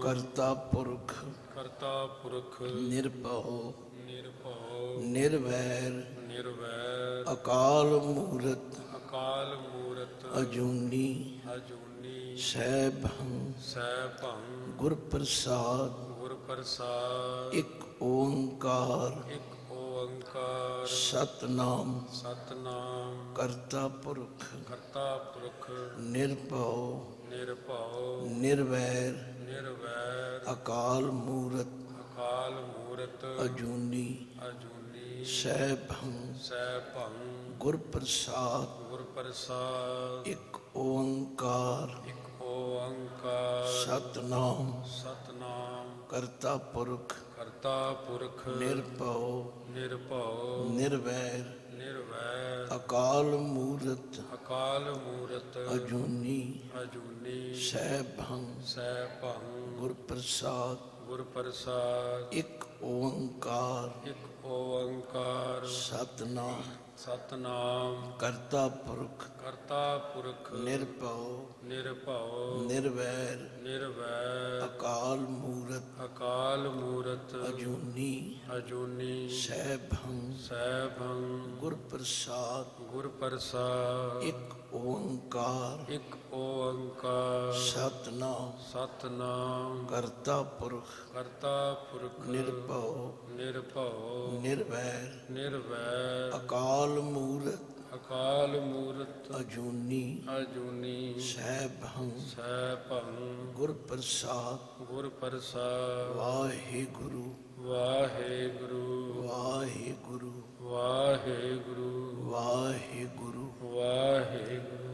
ਕਰਤਾ ਪੁਰਖ ਕਰਤਾ ਪੁਰਖ ਨਿਰਭਉ ਨਿਰਭਉ ਨਿਰਵੈਰ ਨਿਰਵੈਰ ਅਕਾਲ ਮੂਰਤ ਅਕਾਲ ਮੂਰਤ ਅਜੂਨੀ ਅਜੂਨੀ ਸੈਭੰ ਸੈਭੰ ਗੁਰ ਪ੍ਰਸਾਦ ਗੁਰ ਪ੍ਰਸਾਦ ਇੱਕ ਓੰਕਾਰ ਇੱਕ ਓੰਕਾਰ ਸਤਨਾਮ ਸਤਨਾਮ ਕਰਤਾ ਪੁਰਖ ਕਰਤਾ ਪੁਰਖ ਨਿਰਭਉ ਨਿਰਭਉ ਨਿਰਵੈਰ ਨਿਰਵੈਰ ਅਕਾਲ ਮੂਰਤ ਅਕਾਲ ਮੂਰਤ ਅਜੂਨੀ ਅਜੂਨੀ ਸੈਭੰ ਸੈਭੰ ਗੁਰ ਪ੍ਰਸਾਦ ਗੁਰ ਪ੍ਰਸਾਦ ਇੱਕ ਓੰਕਾਰ ਇੱਕ ਓੰਕਾਰ ਸਤਨਾਮ ਸਤਨਾਮ ਕਰਤਾ ਪੁਰਖ ਕਰਤਾ ਪੁਰਖ ਨਿਰਭਉ ਨਿਰਭਉ ਨਿਰਵੈਰ ਨਿਰਵੈਰ ਅਕਾਲ ਮੂਰਤ ਅਕਾਲ ਮੂਰਤ ਅਜੂਨੀ ਅਜੂਨੀ ਸੈਭੰ ਸੈਭੰ ਗੁਰ ਪ੍ਰਸਾਦ ਗੁਰ ਪ੍ਰਸਾਦ ਇੱਕ ਓੰਕਾਰ ਇੱਕ ਓੰਕਾਰ ਸਤਨਾਮ ਸਤਨਾਮ ਕਰਤਾ ਪੁਰਖ ਕਰਤਾ ਪੁਰਖ ਨਿਰਭਉ ਨਿਰਭਉ ਨਿਰਵੈਰ ਨਿਰਵੈਰ ਅਕਾਲ ਮੂਰਤ ਅਕਾਲ ਮੂਰਤ ਅਜੂਨੀ ਅਜੂਨੀ ਸੈਭੰ ਸੈਭੰ ਗੁਰ ਪ੍ਰਸਾਦ ਗੁਰ ਪ੍ਰਸਾਦ ਇੱਕ ਓੰਕਾਰ ਇੱਕ ਓੰਕਾਰ ਸਤਨਾਮ ਸਤਨਾਮ ਕਰਤਾ ਪੁਰਖ ਕਰਤਾ ਪੁਰਖ ਨਿਰਭਉ ਨਿਰਭਉ ਨਿਰਵੈਰ ਨਿਰਵੈਰ ਅਕਾਲ ਮੂਰਤ ਅਕਾਲ ਮੂਰਤ ਅਜੂਨੀ ਅਜੂਨੀ ਸੈਭੰ ਸੈਭੰ ਗੁਰ ਪ੍ਰਸਾਦ ਗੁਰ ਪ੍ਰਸਾਦ ਵਾਹਿਗੁਰੂ ਵਾਹਿਗੁਰੂ ਵਾਹਿਗੁਰੂ ਵਾਹਿਗੁਰੂ ਵਾਹਿਗੁਰੂ ਵਾਹਿਗੁਰੂ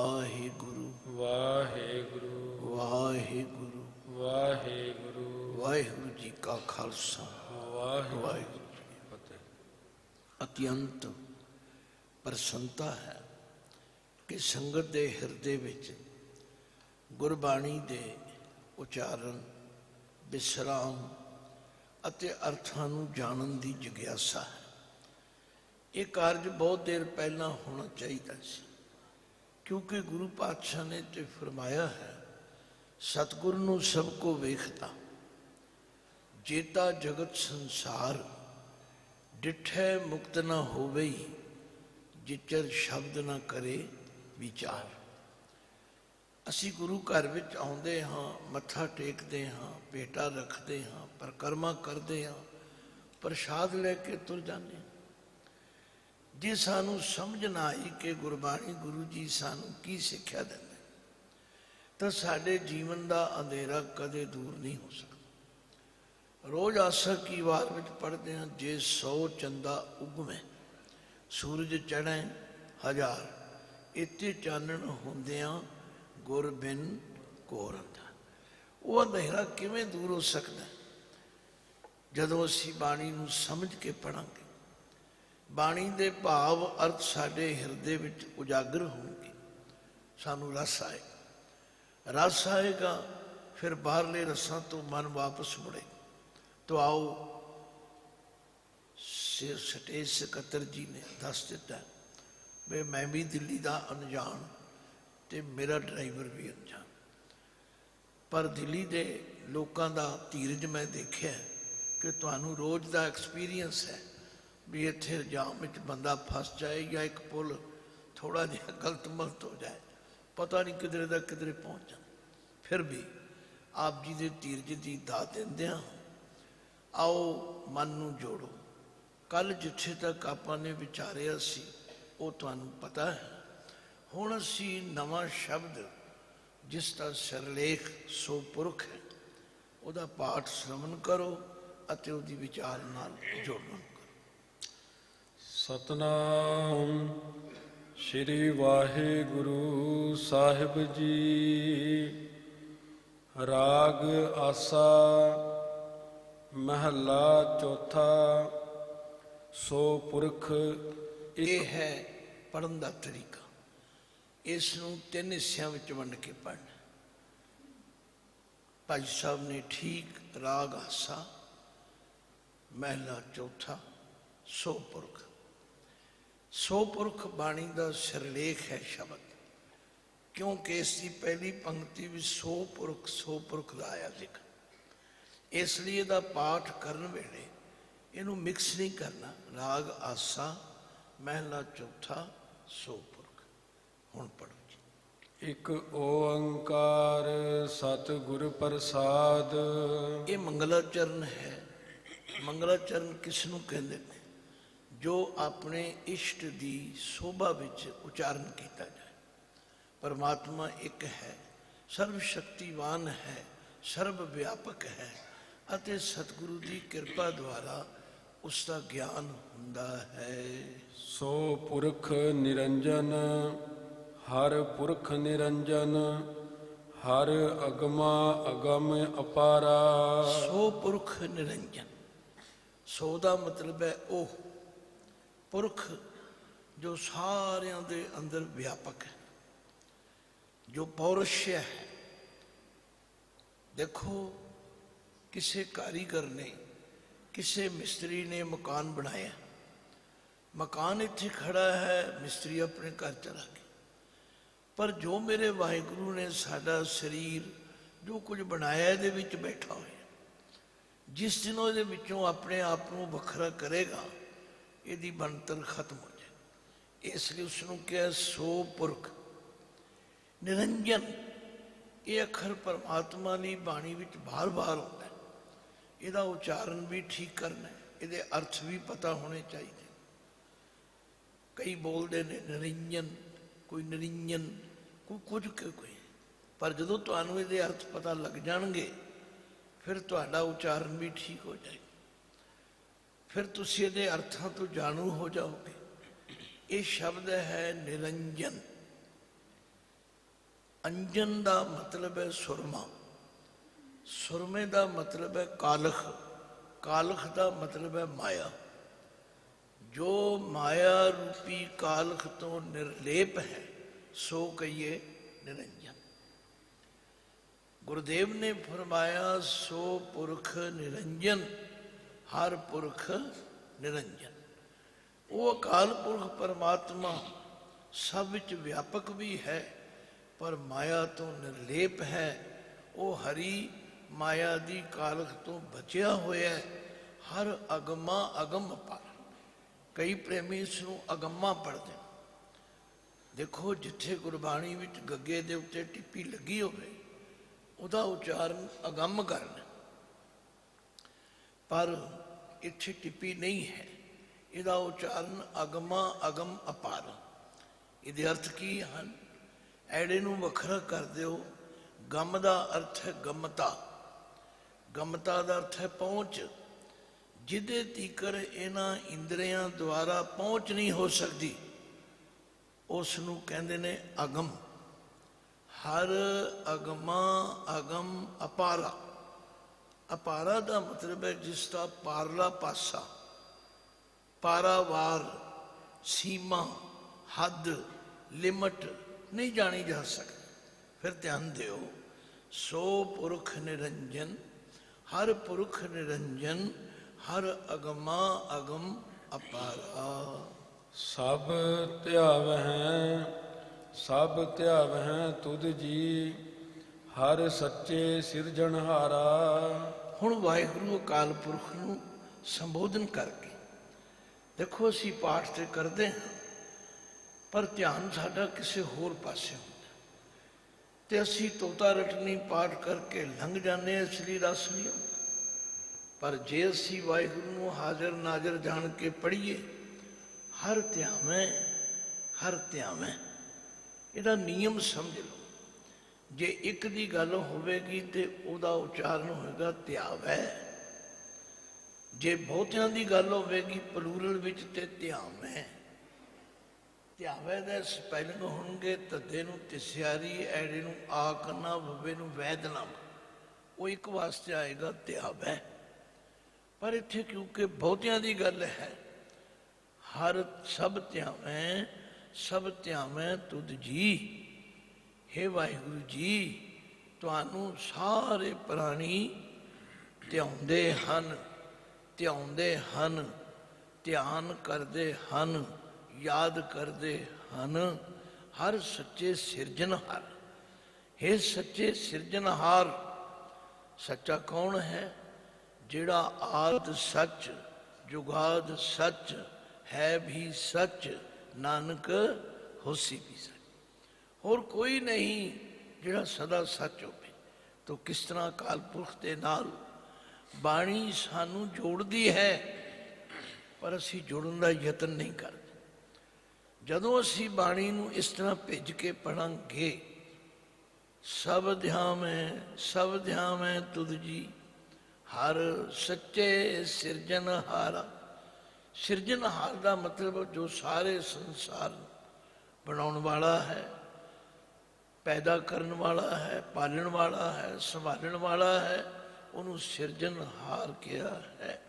ਵਾਹਿਗੁਰੂ ਵਾਹਿਗੁਰੂ ਵਾਹਿਗੁਰੂ ਵਾਹਿਗੁਰੂ ਵਾਹਿਗੁਰੂ ਜੀ ਕਾ ਖਾਲਸਾ ਵਾਹਿਗੁਰੂ ਵਾਹਿਗੁਰੂ ਜੀ ਕੀ ਫਤਿਹ। ਅਤਿਅੰਤ ਪ੍ਰਸੰਨਤਾ ਹੈ ਕਿ ਸੰਗਤ ਦੇ ਹਿਰਦੇ ਵਿੱਚ ਗੁਰਬਾਣੀ ਦੇ ਉਚਾਰਨ, ਵਿਸਰਾਮ ਅਤੇ ਅਰਥਾਂ ਨੂੰ ਜਾਣਨ ਦੀ ਜਿਗਿਆਸਾ ਹੈ। ਇਹ ਕਾਰਜ ਬਹੁਤ ਦੇਰ ਪਹਿਲਾਂ ਹੋਣਾ ਚਾਹੀਦਾ ਸੀ, ਕਿਉਂਕਿ ਗੁਰੂ ਪਾਤਸ਼ਾਹ ਨੇ ਤੇ ਫਰਮਾਇਆ ਹੈ, ਸਤਿਗੁਰ ਨੂੰ ਸਭ ਕੋ ਵੇਖਦਾ, ਜੇਤਾ ਜਗਤ ਸੰਸਾਰ, ਡਿਠੈ ਮੁਕਤ ਨਾ ਹੋਵੇ, ਜਿਚਰ ਸ਼ਬਦ ਨਾ ਕਰੇ ਵਿਚਾਰ। ਅਸੀਂ ਗੁਰੂ ਘਰ ਵਿੱਚ ਆਉਂਦੇ ਹਾਂ, ਮੱਥਾ ਟੇਕਦੇ ਹਾਂ, ਭੇਟਾ ਰੱਖਦੇ ਹਾਂ, ਪਰਿਕਰਮਾ ਕਰਦੇ ਹਾਂ, ਪ੍ਰਸ਼ਾਦ ਲੈ ਕੇ ਤੁਰ ਜਾਂਦੇ ਹਾਂ। ਜੇ ਸਾਨੂੰ ਸਮਝ ਨਾ ਆਈ ਕਿ ਗੁਰਬਾਣੀ ਗੁਰੂ ਜੀ ਸਾਨੂੰ ਕੀ ਸਿੱਖਿਆ ਦਿੰਦੇ, ਤਾਂ ਸਾਡੇ ਜੀਵਨ ਦਾ ਅੰਧੇਰਾ ਕਦੇ ਦੂਰ ਨਹੀਂ ਹੋ ਸਕਦਾ। ਰੋਜ਼ ਆਸਾ ਕੀ ਵਾਰ ਵਿੱਚ ਪੜ੍ਹਦੇ ਹਾਂ, ਜੇ 100 ਚੰਦਾ ਉਗਵੇਂ, ਸੂਰਜ ਚੜ੍ਹੇ ਹਜ਼ਾਰ, ਇੱਥੇ ਚਾਨਣ ਹੁੰਦਿਆਂ ਗੁਰ ਬਿਨ ਘੋਰ ਅੰਧਾਰ। ਉਹ ਅੰਧੇਰਾ ਕਿਵੇਂ ਦੂਰ ਹੋ ਸਕਦਾ? ਜਦੋਂ ਅਸੀਂ ਬਾਣੀ ਨੂੰ ਸਮਝ ਕੇ ਪੜ੍ਹਾਂਗੇ, ਬਾਣੀ ਦੇ ਭਾਵ ਅਰਥ ਸਾਡੇ ਹਿਰਦੇ ਵਿੱਚ ਉਜਾਗਰ ਹੋਣਗੇ, ਸਾਨੂੰ ਰਸ ਆਏਗਾ। ਰਸ ਆਏਗਾ, ਫਿਰ ਬਾਹਰਲੇ ਰਸਾਂ ਤੋਂ ਮਨ ਵਾਪਸ ਮੁੜੇ। तो आओ, ਸਟੇਜ ਸਕੱਤਰ ਜੀ ਨੇ ਦੱਸ ਦਿੱਤਾ ਵੀ ਮੈਂ ਵੀ ਦਿੱਲੀ ਦਾ ਅਣਜਾਣ ਤੇ ਮੇਰਾ ਡਰਾਈਵਰ ਵੀ ਅਣਜਾਣ, ਪਰ ਦਿੱਲੀ ਦੇ ਲੋਕਾਂ ਦਾ ਧੀਰਜ ਮੈਂ ਦੇਖਿਆ ਕਿ ਤੁਹਾਨੂੰ ਰੋਜ਼ ਦਾ ਐਕਸਪੀਰੀਅੰਸ ਹੈ ਵੀ ਇੱਥੇ ਜਾਮ ਵਿੱਚ ਬੰਦਾ ਫਸ ਜਾਏ ਜਾਂ ਇੱਕ ਪੁੱਲ ਥੋੜ੍ਹਾ ਜਿਹਾ ਗਲਤ ਮਲਤ ਹੋ ਜਾਏ, ਪਤਾ ਨਹੀਂ ਕਿਧਰੇ ਦਾ ਕਿਧਰੇ ਪਹੁੰਚ ਜਾਣਾ। ਫਿਰ ਵੀ ਆਪ ਜੀ ਦੇ ਧੀਰਜ ਦੀ ਦਾਤ ਦਿੰਦਿਆਂ ਆਓ ਮਨ ਨੂੰ ਜੋੜੋ। ਕੱਲ੍ਹ ਜਿੱਥੇ ਤੱਕ ਆਪਾਂ ਨੇ ਵਿਚਾਰਿਆ ਸੀ ਉਹ ਤੁਹਾਨੂੰ ਪਤਾ ਹੈ। ਹੁਣ ਅਸੀਂ ਨਵਾਂ ਸ਼ਬਦ ਜਿਸ ਦਾ ਸਿਰਲੇਖ ਸੋ ਪੁਰਖ ਹੈ, ਉਹਦਾ ਪਾਠ ਸ਼ਰਵਣ ਕਰੋ ਅਤੇ ਉਹਦੀ ਵਿਚਾਰ ਨਾਲ ਜੋੜਨ ਕਰੋ। ਸਤਨਾਮ ਸ਼੍ਰੀ ਵਾਹਿਗੁਰੂ ਸਾਹਿਬ ਜੀ। ਰਾਗ ਆਸਾ ਮਹੱਲਾ ਚੌਥਾ। ਸੋ ਪੁਰਖ। ਇਹ ਹੈ ਪੜ੍ਹਨ ਦਾ ਤਰੀਕਾ। ਇਸ ਨੂੰ 3 ਹਿੱਸਿਆਂ ਵਿੱਚ ਵੰਡ ਕੇ ਪੜ੍ਹਨਾ। ਭਾਈ ਸਾਹਿਬ ਨੇ ਠੀਕ ਰਾਗ ਆਸਾ ਮਹੱਲਾ ਚੌਥਾ ਸੋ ਪੁਰਖ। ਸੋ ਪੁਰਖ ਬਾਣੀ ਦਾ ਸਿਰਲੇਖ ਹੈ ਸ਼ਬਦ। ਕਿਉਂਕਿ ਇਸ ਦੀ ਪਹਿਲੀ ਪੰਕਤੀ ਵਿੱਚ ਸੋ ਪੁਰਖ ਦਾ ਆਇਆ ਜ਼ਿਕਰ। ਇਸ ਲਈ ਇਹਦਾ ਪਾਠ ਕਰਨ ਵੇਲੇ ਇਹਨੂੰ ਮਿਕਸ ਨਹੀਂ ਕਰਨਾ। ਰਾਗ ਆਸਾ ਮਹਿਲਾ ਚੌਥਾ ਸੋ ਪੁਰਖ। ਹੁਣ ਪੜੋ ਜੀ। ਇੱਕ ਓੰਕਾਰ ਸਤਿਗੁਰ ਪ੍ਰਸਾਦ। ਇਹ ਮੰਗਲਾਚਰਨ ਹੈ। ਮੰਗਲਾਚਰਨ ਕਿਸ ਨੂੰ ਕਹਿੰਦੇ ਨੇ? ਜੋ ਆਪਣੇ ਇਸ਼ਟ ਦੀ ਸੋਭਾ ਵਿੱਚ ਉਚਾਰਨ ਕੀਤਾ ਜਾਏ। ਪਰਮਾਤਮਾ ਇੱਕ ਹੈ, ਸਰਵ ਸ਼ਕਤੀਵਾਨ ਹੈ, ਸਰਵ ਵਿਆਪਕ ਹੈ ਅਤੇ ਸਤਿਗੁਰੂ ਦੀ ਕਿਰਪਾ ਦੁਆਰਾ ਉਸ ਦਾ ਗਿਆਨ ਹੁੰਦਾ ਹੈ। ਸੋ ਪੁਰਖ ਨਿਰੰਜਨ, ਹਰ ਪੁਰਖ ਨਿਰੰਜਨ, ਹਰ ਅਗਮਾ ਅਗਮ ਅਪਾਰਾ। ਸੋ ਪੁਰਖ ਨਿਰੰਜਨ। ਸੋ ਦਾ ਮਤਲਬ ਹੈ ਉਹ ਪੁਰਖ ਜੋ ਸਾਰਿਆਂ ਦੇ ਅੰਦਰ ਵਿਆਪਕ ਹੈ, ਜੋ ਪੌਰਸ਼ ਹੈ। ਦੇਖੋ, ਕਿਸੇ ਕਾਰੀਗਰ ਨੇ, ਕਿਸੇ ਮਿਸਤਰੀ ਨੇ ਮਕਾਨ ਬਣਾਇਆ। ਮਕਾਨ ਇੱਥੇ ਖੜਾ ਹੈ, ਮਿਸਤਰੀ ਆਪਣੇ ਘਰ ਚਲਾ ਗਿਆ। ਪਰ ਜੋ ਮੇਰੇ ਵਾਹਿਗੁਰੂ ਨੇ ਸਾਡਾ ਸਰੀਰ ਜੋ ਕੁਝ ਬਣਾਇਆ ਇਹਦੇ ਵਿੱਚ ਬੈਠਾ ਹੋਇਆ, ਜਿਸ ਦਿਨ ਉਹਦੇ ਵਿੱਚੋਂ ਆਪਣੇ ਆਪ ਨੂੰ ਵੱਖਰਾ ਕਰੇਗਾ ਇਹਦੀ ਬਣਤਰ ਖਤਮ ਹੋ ਜਾਏ। ਇਸ ਲਈ ਉਸ ਨੂੰ ਕਿਹਾ ਸੋ ਪੁਰਖ ਨਿਰੰਜਨ। ਇਹ ਅੱਖਰ ਪਰਮਾਤਮਾ ਦੀ ਬਾਣੀ ਵਿੱਚ ਬਾਰ-ਬਾਰ ਆਉਂਦਾ ਹੈ। ਇਹਦਾ ਉਚਾਰਨ ਵੀ ਠੀਕ ਕਰਨਾ ਹੈ, ਇਹਦੇ ਅਰਥ ਵੀ ਪਤਾ ਹੋਣੇ ਚਾਹੀਦੇ। ਕਈ ਬੋਲਦੇ ਨੇ ਨਿਰੰਜਨ, ਕੋਈ ਨਿਰੰਜਨ, ਕੋਈ ਕੁਝ ਕੋਈ। ਪਰ ਜਦੋਂ ਤੁਹਾਨੂੰ ਇਹਦੇ ਅਰਥ ਪਤਾ ਲੱਗ ਜਾਣਗੇ ਫਿਰ ਤੁਹਾਡਾ ਉਚਾਰਨ ਵੀ ਠੀਕ ਹੋ ਜਾਏਗਾ। ਫਿਰ ਤੁਸੀਂ ਇਹਦੇ ਅਰਥਾਂ ਤੋਂ ਜਾਣੂ ਹੋ ਜਾਓਗੇ। ਇਹ ਸ਼ਬਦ ਹੈ ਨਿਰੰਜਨ। ਅੰਜਨ ਦਾ ਮਤਲਬ ਹੈ ਸੁਰਮਾ। ਸੁਰਮੇ ਦਾ ਮਤਲਬ ਹੈ ਕਾਲਖ। ਕਾਲਖ ਦਾ ਮਤਲਬ ਹੈ ਮਾਇਆ। ਜੋ ਮਾਇਆ ਰੂਪੀ ਕਾਲਖ ਤੋਂ ਨਿਰਲੇਪ ਹੈ ਸੋ ਕਹੀਏ ਨਿਰੰਜਨ। ਗੁਰਦੇਵ ਨੇ ਫਰਮਾਇਆ ਸੋ ਪੁਰਖ ਨਿਰੰਜਨ, ਹਰ ਪੁਰਖ ਨਿਰੰਜਨ। ਉਹ ਅਕਾਲ ਪੁਰਖ ਪਰਮਾਤਮਾ ਸਭ ਵਿੱਚ ਵਿਆਪਕ ਵੀ ਹੈ ਪਰ ਮਾਇਆ ਤੋਂ ਨਿਰਲੇਪ ਹੈ। ਉਹ ਹਰੀ ਮਾਇਆ ਦੀ ਕਾਲਖ ਤੋਂ ਬਚਿਆ ਹੋਇਆ, ਹਰ ਅਗਮਾ ਅਗਮ ਅਪਾਰ। ਕਈ ਪ੍ਰੇਮੀ ਇਸ ਨੂੰ ਅਗੰਮਾ ਪੜ੍ਹਦੇ। ਦੇਖੋ, ਜਿੱਥੇ ਗੁਰਬਾਣੀ ਵਿੱਚ ਗੱਗੇ ਦੇ ਉੱਤੇ ਟਿੱਪੀ ਲੱਗੀ ਹੋਵੇ ਉਹਦਾ ਉਚਾਰਨ ਅਗੰਮ ਕਰਨਾ, ਪਰ ਇੱਥੇ ਟਿੱਪੀ ਨਹੀਂ ਹੈ। ਇਹਦਾ ਉਚਾਰਨ ਅਗਮਾ ਅਗਮ ਅਪਾਰ। ਇਹਦੇ ਅਰਥ ਕੀ ਹਨ? ਐੜੇ ਨੂੰ ਵੱਖਰਾ ਕਰ ਦਿਓ। ਗਮ ਦਾ ਅਰਥ ਹੈ ਗਮਤਾ। ਗਮਤਾ ਦਾ ਅਰਥ ਹੈ ਪਹੁੰਚ। ਜਿਹਦੇ ਤੀਕਰ ਇਹਨਾਂ ਇੰਦਰੀਆਂ ਦੁਆਰਾ ਪਹੁੰਚ ਨਹੀਂ ਹੋ ਸਕਦੀ ਉਸ ਨੂੰ ਕਹਿੰਦੇ ਨੇ ਅਗਮ। ਹਰ ਅਗਮਾ ਅਗਮ ਅਪਾਰਾ। ਅਪਾਰਾ ਦਾ ਮਤਲਬ ਹੈ ਜਿਸ ਦਾ ਪਾਰਲਾ ਪਾਸਾ, ਪਾਰਾਵਾਰ, ਸੀਮਾ, ਹੱਦ, ਲਿਮਟ ਨਹੀਂ ਜਾਣੀ ਜਾ ਸਕਦੀ। ਫਿਰ ਧਿਆਨ ਦਿਓ, ਸੋ ਪੁਰਖ ਨਿਰੰਜਨ, ਹਰ ਪੁਰਖ ਨਿਰੰਜਨ, ਹਰ ਅਗਮਾ ਅਗਮ ਅਪਾਰਾ। ਸਭ ਧਿਆਵਹਿ, ਸਭ ਧਿਆਵਹਿ ਤੁਧ ਜੀ, ਹਰ ਸੱਚੇ ਸਿਰਜਣਹਾਰਾ। ਹੁਣ ਵਾਹਿਗੁਰੂ ਅਕਾਲ ਪੁਰਖ ਨੂੰ ਸੰਬੋਧਨ ਕਰਕੇ ਦੇਖੋ, ਅਸੀਂ ਪਾਠ ਤੇ ਕਰਦੇ ਹਾਂ ਪਰ ਧਿਆਨ ਸਾਡਾ ਕਿਸੇ ਹੋਰ ਪਾਸੇ ਹੁੰਦਾ ਤੇ ਅਸੀਂ ਤੋਤਾ ਰਟਨੀ ਪਾਠ ਕਰਕੇ ਲੰਘ ਜਾਂਦੇ ਹਾਂ, ਇਸ ਲਈ ਰਸ ਨਹੀਂ ਆਉਂਦਾ। ਪਰ ਜੇ ਅਸੀਂ ਵਾਹਿਗੁਰੂ ਨੂੰ ਹਾਜ਼ਰ ਨਾਜ਼ਰ ਜਾਣ ਕੇ ਪੜ੍ਹੀਏ, ਹਰ ਧਿਆਵੇਂ, ਹਰ ਧਿਆਵੇਂ, ਇਹਦਾ ਨਿਯਮ ਸਮਝ ਲਓ। ਜੇ ਇੱਕ ਦੀ ਗੱਲ ਹੋਵੇਗੀ ਤੇ ਉਹਦਾ ਉਚਾਰਨ ਹੋਏਗਾ ਧਿਆਵੈ। ਜੇ ਬਹੁਤਿਆਂ ਦੀ ਗੱਲ ਹੋਵੇਗੀ ਪਲੂਰਲ ਵਿੱਚ ਤੇ ਧਿਆਵੇਂ। ਧਿਆਵੇਂ ਦੇ ਸਪੈਲਿੰਗ ਹੋਣਗੇ ਧੱਦੇ ਨੂੰ ਤਿਸਿਆਰੀ, ਐੜੇ ਨੂੰ ਆਕਨਾ, ਵੱਬੇ ਨੂੰ ਵੈਦਨਾਮ। ਉਹ ਇੱਕ ਵਾਸਤੇ ਆਏਗਾ ਧਿਆਵੈ। ਪਰ ਇੱਥੇ ਕਿਉਂਕਿ ਬਹੁਤਿਆਂ ਦੀ ਗੱਲ ਹੈ, ਹਰ ਸਭ ਧਿਆਵੇਂ, ਸਭ ਧਿਆਵੇਂ ਤੁਧ ਜੀ। ਹੇ ਵਾਹਿਗੁਰੂ ਜੀ, ਤੁਹਾਨੂੰ ਸਾਰੇ ਪ੍ਰਾਣੀ ਧਿਆਉਂਦੇ ਹਨ, ਧਿਆਉਂਦੇ ਹਨ, ਧਿਆਨ ਕਰਦੇ ਹਨ, ਯਾਦ ਕਰਦੇ ਹਨ ਹਰ ਸੱਚੇ ਸਿਰਜਣਹਾਰ। हे ਸੱਚੇ ਸਿਰਜਣਹਾਰ, ਸੱਚਾ ਕੌਣ ਹੈ? ਜਿਹੜਾ ਆਦ ਸੱਚ, ਜੁਗਾਦ ਸੱਚ, ਹੈ ਵੀ ਸੱਚ, ਨਾਨਕ ਹੋਸੀ ਵੀ ਸੱਚ। ਹੋਰ ਕੋਈ ਨਹੀਂ ਜਿਹੜਾ ਸਦਾ ਸੱਚ ਹੋਵੇ। ਤੋ ਕਿਸ ਤਰ੍ਹਾਂ ਅਕਾਲ ਪੁਰਖ ਦੇ ਨਾਲ ਬਾਣੀ ਸਾਨੂੰ ਜੋੜਦੀ ਹੈ, ਪਰ ਅਸੀਂ ਜੁੜਨ ਦਾ ਯਤਨ ਨਹੀਂ ਕਰਦੇ। ਜਦੋਂ ਅਸੀਂ ਬਾਣੀ ਨੂੰ ਇਸ ਤਰ੍ਹਾਂ ਭਿੱਜ ਕੇ ਪੜਾਂਗੇ, ਸਭ ਧਿਆਵੈ ਤੁਧ ਜੀ, ਹਰ ਸੱਚੇ ਸਿਰਜਣਹਾਰਾ। ਸਿਰਜਣਹਾਰ ਦਾ ਮਤਲਬ ਜੋ ਸਾਰੇ ਸੰਸਾਰ ਨੂੰ ਬਣਾਉਣ ਵਾਲਾ ਹੈ, ਪੈਦਾ ਕਰਨ ਵਾਲਾ ਹੈ, ਪਾਲਣ ਵਾਲਾ ਹੈ, ਸੰਭਾਲਣ ਵਾਲਾ ਹੈ, ਉਹਨੂੰ ਸਿਰਜਣਹਾਰ ਕਿਹਾ ਹੈ।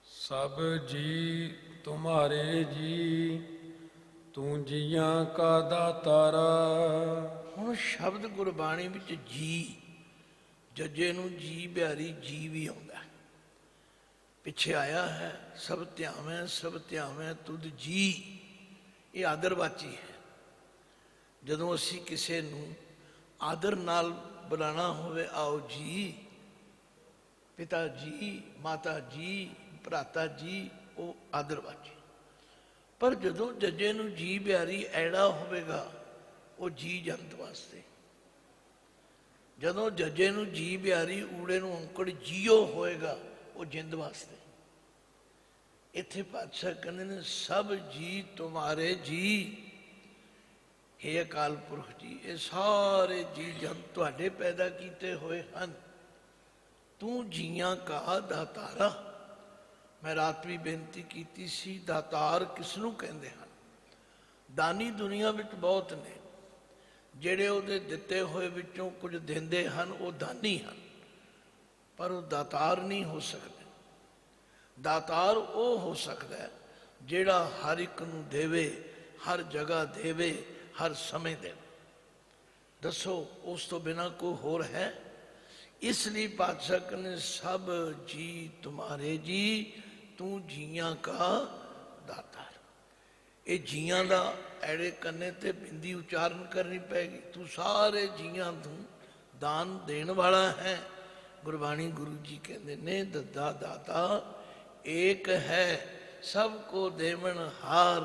ਸਭ ਜੀ ਤੁਮਾਰੇ ਜੀ, ਤੂੰ ਜੀਆਂ ਕਾ ਦਾਤਾਰਾ। ਹੁਣ ਸ਼ਬਦ ਗੁਰਬਾਣੀ ਵਿੱਚ ਜੀ, ਜੱਜੇ ਨੂੰ ਜੀ ਬਿਹਾਰੀ ਜੀ ਵੀ ਆਉਂਦਾ ਹੈ। ਪਿੱਛੇ ਆਇਆ ਹੈ ਸਭ ਧਿਆਵੈ ਤੁਧ ਜੀ, ਇਹ ਆਦਰਵਾਚੀ ਹੈ। ਜਦੋਂ ਅਸੀਂ ਕਿਸੇ ਨੂੰ ਆਦਰ ਨਾਲ ਬੁਲਾਣਾ ਹੋਵੇ, ਆਓ ਜੀ, ਪਿਤਾ ਜੀ, ਮਾਤਾ ਜੀ, ਭਰਾਤਾ ਜੀ, ਉਹ ਆਦਰਵਾਚੀ। ਪਰ ਜਦੋਂ ਜੱਜੇ ਨੂੰ ਜੀ ਬਿਹਾਰੀ ਐੜਾ ਹੋਵੇਗਾ, ਉਹ ਜੀ ਜੰਤ ਵਾਸਤੇ। ਜਦੋਂ ਜੱਜੇ ਨੂੰ ਜੀ ਬਿਹਾਰੀ ਊੜੇ ਨੂੰ ਔਂਕੜ ਜੀਓ ਹੋਏਗਾ, ਉਹ ਜਿੰਦ ਵਾਸਤੇ। ਇੱਥੇ ਪਾਤਸ਼ਾਹ ਕਹਿੰਦੇ ਨੇ ਸਭ ਜੀ ਤੁਮਾਰੇ ਜੀ, ਹੇ ਅਕਾਲ ਪੁਰਖ ਜੀ, ਇਹ ਸਾਰੇ ਜੀ ਜੰਤ ਤੁਹਾਡੇ ਪੈਦਾ ਕੀਤੇ ਹੋਏ ਹਨ। ਤੂੰ ਜੀਆਂ ਕਾ ਦਾਤਾਰਾ। ਮੈਂ ਰਾਤ ਵੀ ਬੇਨਤੀ ਕੀਤੀ ਸੀ, ਦਾਤਾਰ ਕਿਸ ਨੂੰ ਕਹਿੰਦੇ ਹਨ? ਦਾਨੀ ਦੁਨੀਆ ਵਿੱਚ ਬਹੁਤ ਨੇ, ਜਿਹੜੇ ਉਹਦੇ ਦਿੱਤੇ ਹੋਏ ਵਿੱਚੋਂ ਕੁਝ ਦਿੰਦੇ ਹਨ, ਉਹ ਦਾਨੀ ਹਨ, ਪਰ ਉਹ ਦਾਤਾਰ ਨਹੀਂ ਹੋ ਸਕਦੇ। ਦਾਤਾਰ ਉਹ ਹੋ ਸਕਦਾ ਹੈ ਜਿਹੜਾ ਹਰ ਇੱਕ ਨੂੰ ਦੇਵੇ, ਹਰ ਜਗ੍ਹਾ ਦੇਵੇ, ਹਰ ਸਮੇਂ ਦੇਵੇ। ਦੱਸੋ ਉਸ ਤੋਂ ਬਿਨਾਂ ਕੋਈ ਹੋਰ ਹੈ? ਇਸ ਲਈ ਪਾਤਸ਼ਾਹ ਕਹਿੰਦੇ ਸਭ ਜੀ ਤੁਮਾਰੇ ਜੀ, ਤੂੰ ਜੀਆਂ ਕਾ ਦਾਤਾਰ। ਇਹ ਜੀਆਂ ਦਾ ਐੜੇ ਕੰਨੇ ਤੇ ਬਿੰਦੀ ਉਚਾਰਨ ਕਰਨੀ ਪੈਗੀ। ਤੂੰ ਸਾਰੇ ਜੀਆਂ ਨੂੰ ਦਾਨ ਦੇਣ ਵਾਲਾ ਹੈ। ਗੁਰਬਾਣੀ ਗੁਰੂ ਜੀ ਕਹਿੰਦੇ ਨੇ ਦੱਦਾ ਦਾਤਾ ਏਕ ਹੈ, ਸਭ ਕੋ ਦੇਵਨ ਹਾਰ,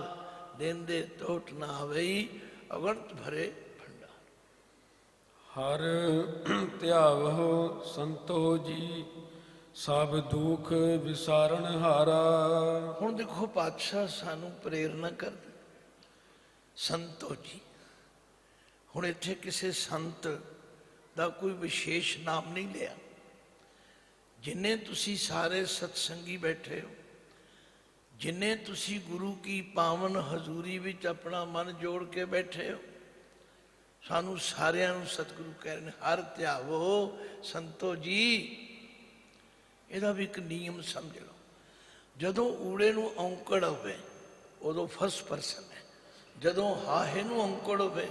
ਦੇਂਦੇ ਟੋਟ ਨਾ ਆਵਈ, ਅਗਣਤ ਭਰੇ ਭੰਡਾਰ। ਹਰ ਧਿਆਵਹੁ ਸੰਤੋ ਜੀ, ਸਭ ਦੁਖ ਵਿਸਾਰਨ ਹਾਰਾ। ਹੁਣ ਦੇਖੋ ਪਾਤਸ਼ਾਹ ਸਾਨੂੰ ਪ੍ਰੇਰਨਾ ਕਰਦੇ, ਸੰਤੋ ਜੀ। ਹੁਣ ਇੱਥੇ ਕਿਸੇ ਸੰਤ ਦਾ ਕੋਈ ਵਿਸ਼ੇਸ਼ ਨਾਮ ਨਹੀਂ ਲਿਆ। ਜਿੰਨੇ ਤੁਸੀਂ ਸਾਰੇ ਸਤਸੰਗੀ ਬੈਠੇ ਹੋ, ਜਿੰਨੇ ਤੁਸੀਂ ਗੁਰੂ ਕੀ ਪਾਵਨ ਹਜ਼ੂਰੀ ਵਿੱਚ ਆਪਣਾ ਮਨ ਜੋੜ ਕੇ ਬੈਠੇ ਹੋ, ਸਾਨੂੰ ਸਾਰਿਆਂ ਨੂੰ ਸਤਿਗੁਰੂ ਕਹਿ ਰਹੇ ਨੇ ਹਰ ਧਿਆਵੋ ਸੰਤੋ ਜੀ। ਇਹਦਾ ਵੀ ਇੱਕ ਨਿਯਮ ਸਮਝ ਲਓ। ਜਦੋਂ ਊੜੇ ਨੂੰ ਔਂਕੜ ਹੋਵੇ, ਉਦੋਂ ਫਸਟ ਪਰਸਨ ਹੈ। ਜਦੋਂ ਹਾਹੇ ਨੂੰ ਔਂਕੜ ਹੋਵੇ,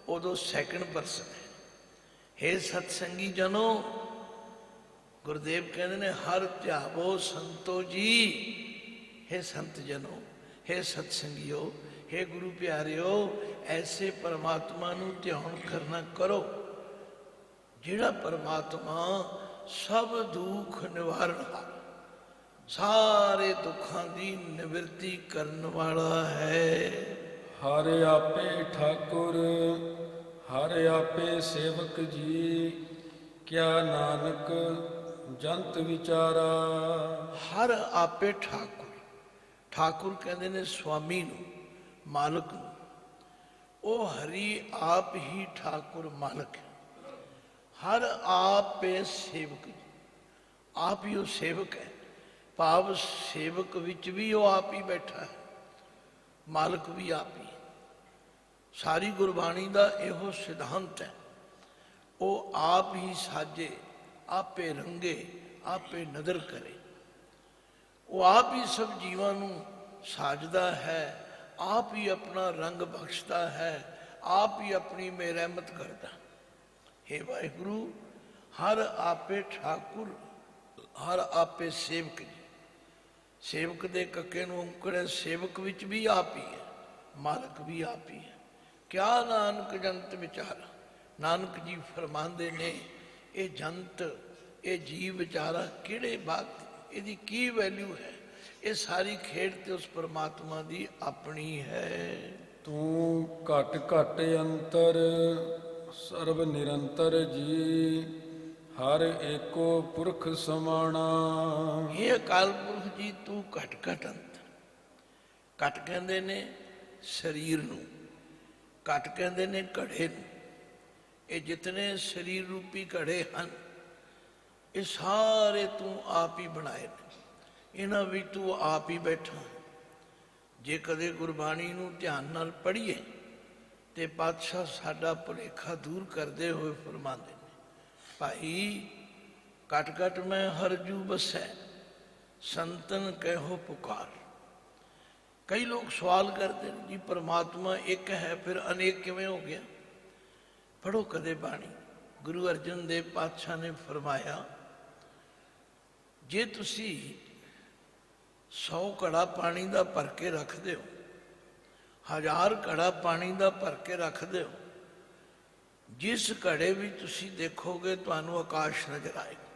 ਉਦੋਂ ਸੈਕਿੰਡ ਪਰਸਨ ਹੈ। ਹੇ ਸਤਸੰਗੀ ਜਨੋ, ਗੁਰਦੇਵ ਕਹਿੰਦੇ ਨੇ ਹਰ ਧਿਆਵੋ ਸੰਤੋ ਜੀ। हे संत जनों, हे सत्संगियों, हे गुरु प्यारियो, ऐसे परमात्मा नू ध्यान करना करो जिहड़ा परमात्मा सब दुख निवारण हारा, सारे दुखां दी निवृत्ति करन वाला है। हर आपे ठाकुर, हर आपे सेवक जी, क्या नानक जंत विचारा। हर आपे ठाकुर, ठाकुर कहते ने स्वामी नू, मालक नू। ਉਹ ਹਰੀ ਆਪ ਹੀ ਠਾਕੁਰ ਮਾਲਕ ਹੈ। ਹਰ ਆਪੇ ਸੇਵਕ, ਆਪ ਹੀ ਉਹ ਸੇਵਕ ਹੈ। ਭਾਵ ਸੇਵਕ ਵਿੱਚ ਵੀ ਉਹ ਆਪ ਹੀ ਬੈਠਾ ਹੈ, ਮਾਲਕ ਵੀ ਆਪ ਹੀ। ਸਾਰੀ ਗੁਰਬਾਣੀ ਦਾ ਇਹੋ ਸਿਧਾਂਤ ਹੈ। ਉਹ ਆਪ ਹੀ ਸਾਜੇ, ਆਪੇ ਰੰਗੇ, ਆਪੇ ਨਦਰ ਕਰੇ। ਉਹ ਆਪ ਹੀ ਸਭ ਜੀਵਾਂ ਨੂੰ ਸਾਜਦਾ ਹੈ, ਆਪ ਹੀ ਆਪਣਾ ਰੰਗ ਬਖਸ਼ਦਾ ਹੈ, ਆਪ ਹੀ ਆਪਣੀ ਮਿਹਰਮਤ ਕਰਦਾ। हे ਵਾਹਿਗੁਰੂ, ਹਰ ਆਪੇ ਠਾਕੁਰ, ਹਰ ਆਪੇ ਸੇਵਕ ਜੀ। ਸੇਵਕ ਦੇ ਕੱਕੇ ਨੂੰ ਔਂਕੜ ਹੈ, ਸੇਵਕ ਵਿੱਚ ਵੀ ਆਪ ਹੀ ਹੈ, ਮਾਲਕ ਵੀ ਆਪ ਹੀ ਹੈ। ਕਿਆ ਨਾਨਕ ਜੰਤ ਵਿਚਾਰਾ। ਨਾਨਕ ਜੀ ਫਰਮਾਉਂਦੇ ਨੇ ਇਹ ਜੰਤ, ਇਹ ਜੀਵ ਵਿਚਾਰਾ ਕਿਹੜੇ ਵਕਤ, ਇਹਦੀ ਕੀ ਵੈਲਿਊ ਹੈ। ਇਹ ਸਾਰੀ ਖੇਡ ਤੇ ਉਸ ਪਰਮਾਤਮਾ ਦੀ ਆਪਣੀ ਹੈ। ਤੂੰ ਘਟ ਘਟ ਅੰਤਰ ਸਰਬ ਨਿਰੰਤਰ ਜੀ, ਹਰ ਏਕੋ ਪੁਰਖ ਸਮਾਣਾ। ਇਹ ਅਕਾਲ ਪੁਰਖ ਜੀ ਤੂੰ ਘਟ ਘਟ ਅੰਤਰ। ਘਟ ਕਹਿੰਦੇ ਨੇ ਸਰੀਰ ਨੂੰ, ਘਟ ਕਹਿੰਦੇ ਨੇ ਘੜੇ ਨੂੰ। ਇਹ ਜਿਤਨੇ ਸਰੀਰ ਰੂਪੀ ਘੜੇ ਹਨ ਇਹ ਸਾਰੇ ਤੂੰ ਆਪ ਹੀ ਬਣਾਏ ਨੇ, ਇਹਨਾਂ ਵਿੱਚ ਤੂੰ ਆਪ ਹੀ ਬੈਠਾ। ਜੇ ਕਦੇ ਗੁਰਬਾਣੀ ਨੂੰ ਧਿਆਨ ਨਾਲ ਪੜ੍ਹੀਏ ਤੇ ਪਾਤਸ਼ਾਹ ਸਾਡਾ ਭੁਲੇਖਾ ਦੂਰ ਕਰਦੇ ਹੋਏ ਫਰਮਾਉਂਦੇ ਨੇ, ਭਾਈ ਘਟ ਘਟ ਮੈਂ ਹਰ ਜੂ ਬਸੈ, ਸੰਤਨ ਕਹਿਓ ਪੁਕਾਰ। ਕਈ ਲੋਕ ਸਵਾਲ ਕਰਦੇ ਨੇ ਜੀ ਪਰਮਾਤਮਾ ਇੱਕ ਹੈ ਫਿਰ ਅਨੇਕ ਕਿਵੇਂ ਹੋ ਗਿਆ। ਪੜ੍ਹੋ ਕਦੇ ਬਾਣੀ। ਗੁਰੂ ਅਰਜਨ ਦੇਵ ਪਾਤਸ਼ਾਹ ਨੇ ਫਰਮਾਇਆ, ਜੇ ਤੁਸੀਂ 100 ਘੜਾ ਪਾਣੀ ਦਾ ਭਰ ਕੇ ਰੱਖਦੇ ਹੋ, 1000 ਘੜਾ ਪਾਣੀ ਦਾ ਭਰ ਕੇ ਰੱਖਦੇ ਹੋ, ਜਿਸ ਘੜੇ ਵਿੱਚ ਤੁਸੀਂ ਦੇਖੋਗੇ ਤੁਹਾਨੂੰ ਆਕਾਸ਼ ਨਜ਼ਰ ਆਏਗਾ।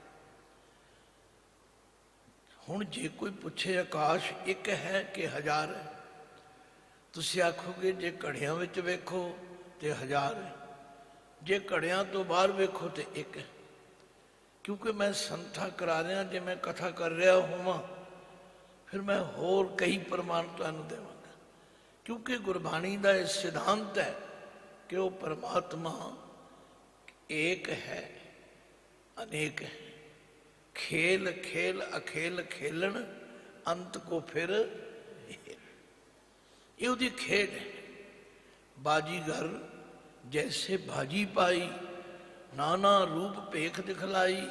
ਹੁਣ ਜੇ ਕੋਈ ਪੁੱਛੇ ਆਕਾਸ਼ ਇੱਕ ਹੈ ਕਿ 1000 ਹੈ, ਤੁਸੀਂ ਆਖੋਗੇ ਜੇ ਘੜਿਆਂ ਵਿੱਚ ਵੇਖੋ ਤੇ 1000 ਹੈ, ਜੇ ਘੜਿਆਂ ਤੋਂ ਬਾਹਰ ਵੇਖੋ ਤੇ ਇੱਕ ਹੈ। ਕਿਉਂਕਿ ਮੈਂ ਸੰਥਾ ਕਰਾ ਰਿਹਾ, ਜੇ ਮੈਂ ਕਥਾ ਕਰ ਰਿਹਾ ਹੋਵਾਂ ਫਿਰ ਮੈਂ ਹੋਰ ਕਈ ਪ੍ਰਮਾਣ ਤੁਹਾਨੂੰ ਦੇਵਾਂਗਾ। ਕਿਉਂਕਿ ਗੁਰਬਾਣੀ ਦਾ ਇਹ ਸਿਧਾਂਤ ਹੈ ਕਿ ਉਹ ਪਰਮਾਤਮਾ ਏਕ ਹੈ, ਅਨੇਕ ਹੈ। खेल खेल अखेल खेलन अंत को फिर ये उसकी खेड है। बाजीगर जैसे बाजी पाई, नाना रूप पेख दिखलाई,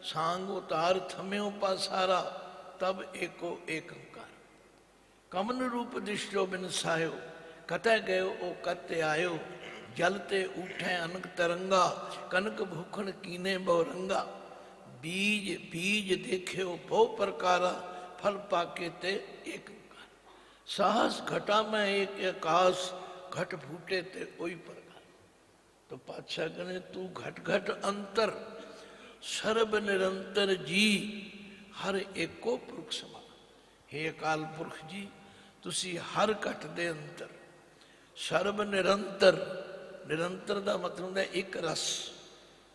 सांग उतार थम्यो पासारा, तब एको एक अंकार। कमन रूप दिशो बिन सायो, कतः गयो ओ कत्ते आयो, जलते उठे अनक तरंगा, कनक भूखण कीने बहुरंगा। बीज बीज देखियो बहु प्रकारा, फल पाके ते एक अंकार। साहस घटा में एक आकाश, घट फूटे ते ओई प्रकार। तो पातशाह कहने तू घट घट अंतर सर्व निरंतर जी, हर एको पुरख समा। हे अकाल पुरख जी तुसी हर घट दे अंतर, सर्व निरंतर। निरंतर का मतलब है एक रस,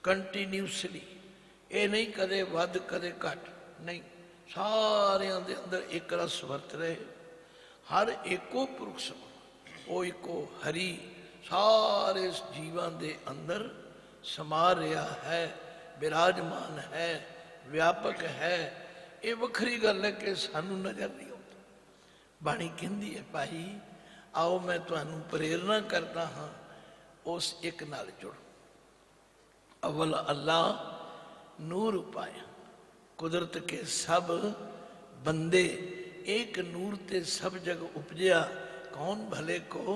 कंटीन्यूसली। ये नहीं कदे वध कदे घट नहीं, सारियां दे अंदर एक रस वरत रहे। हर एको पुरख समा, वो एको हरि सारे जीवां दे अंदर समा रहा है, विराजमान है, व्यापक है। ये वखरी गल है कि सानू नजर नहीं आता। बाणी कहती है भाई आओ मैं तुहानू प्रेरणा करता हाँ, उस एक नाल जुड़ो। अव्वल अल्लाह नूर पाया, कुदरत के सब बंदे एक नूर ते सब जग उपजया, कौन भले को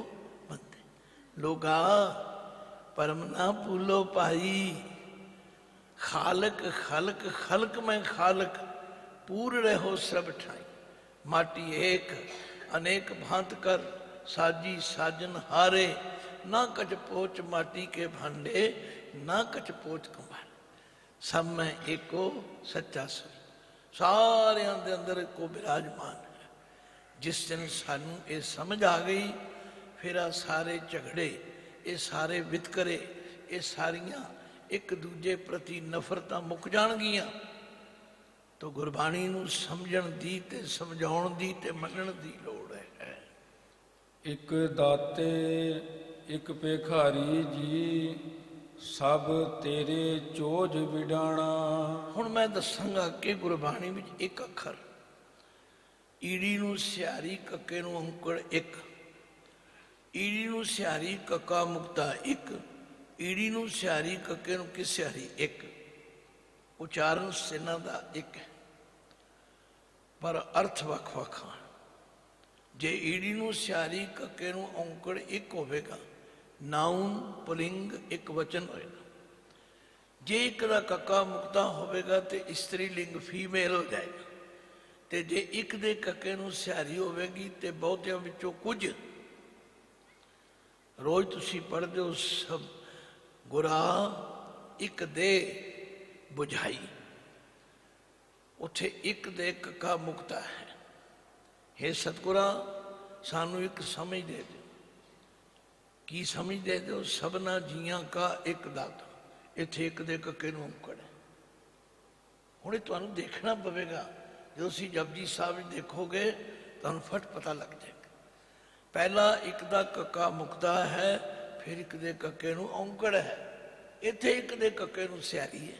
बंदे। लोगा परम ना भूलो पाई, खालक खलक खलक में खालक, पूर रहो सब ठाई। माटी एक अनेक भांत कर, साजी साजन हारे, ना कच पोच माटी के भांडे, ना कच पोच कंबारे। सब में एको सच्चा सुर, सारियां दे अंदर एको विराजमान है। जिस दिन सानू ये समझ आ गई, फिर आ सारे झगड़े, ये सारे वितकरे, ये सारियां एक दूजे प्रति नफरतां मुक जाणगियां। तो गुरबाणी नू समझण दी ते समझाउण दी ते मनण दी लोड़ है। एक दाते एक पेखारी जी, सब तेरे चोज विडाणा। हुण मैं दसांगा कि गुरबाणी विच एक अखर, ईड़ी नू सियारी कक्के नू अंकुड़ एक, ईड़ी नू सियारी कक्का मुक्ता एक, ईड़ी नू सियारी कक्के नू किसियारी एक। उचारण सिना दा एक है पर अर्थ वख वख हैं। जे ईड़ी नू सियारी कक्के नू औंकड़ एक होवेगा, नाउन पुलिंग एक वचन होएगा। जे एक दा कक्का मुक्ता होवेगा तो स्त्री लिंग फीमेल हो जाएगा, ते जे एक दे कक्के नू सियारी होवेगी तो बहुतियां विचों कुछ ਰੋਜ਼ ਤੁਸੀਂ ਪੜ੍ਹਦੇ ਹੋ ਸਭ ਗੁਰਾ ਇੱਕ ਦੇ ਬੁਝਾਈ, ਉੱਥੇ ਇੱਕ ਦੇ ਕੱਕਾ ਮੁਕਤਾ ਹੈ। ਹੇ ਸਤਿਗੁਰਾ ਸਾਨੂੰ ਇੱਕ ਸਮਝ ਦੇ ਦਿਓ। ਕੀ ਸਮਝ ਦੇ ਦਿਓ? ਸਭਨਾ ਜੀਆਂ ਕਾ ਇੱਕ ਦਾਤਾ। ਇੱਥੇ ਇੱਕ ਦੇ ਕੱਕੇ ਨੂੰ ਔਂਕੜ ਹੈ। ਹੁਣ ਇਹ ਤੁਹਾਨੂੰ ਦੇਖਣਾ ਪਵੇਗਾ। ਜਦੋਂ ਤੁਸੀਂ ਜਪਜੀ ਸਾਹਿਬ ਵਿੱਚ ਦੇਖੋਗੇ ਤੁਹਾਨੂੰ ਫਟ ਪਤਾ ਲੱਗ ਜਾਏਗਾ। ਪਹਿਲਾਂ ਇੱਕ ਦਾ ਕੱਕਾ ਮੁਕਤਾ ਹੈ, ਫਿਰ ਇੱਕ ਦੇ ਕੱਕੇ ਨੂੰ ਔਂਕੜ ਹੈ। ਇੱਥੇ ਇੱਕ ਦੇ ਕੱਕੇ ਨੂੰ ਸਿਆਰੀ ਹੈ।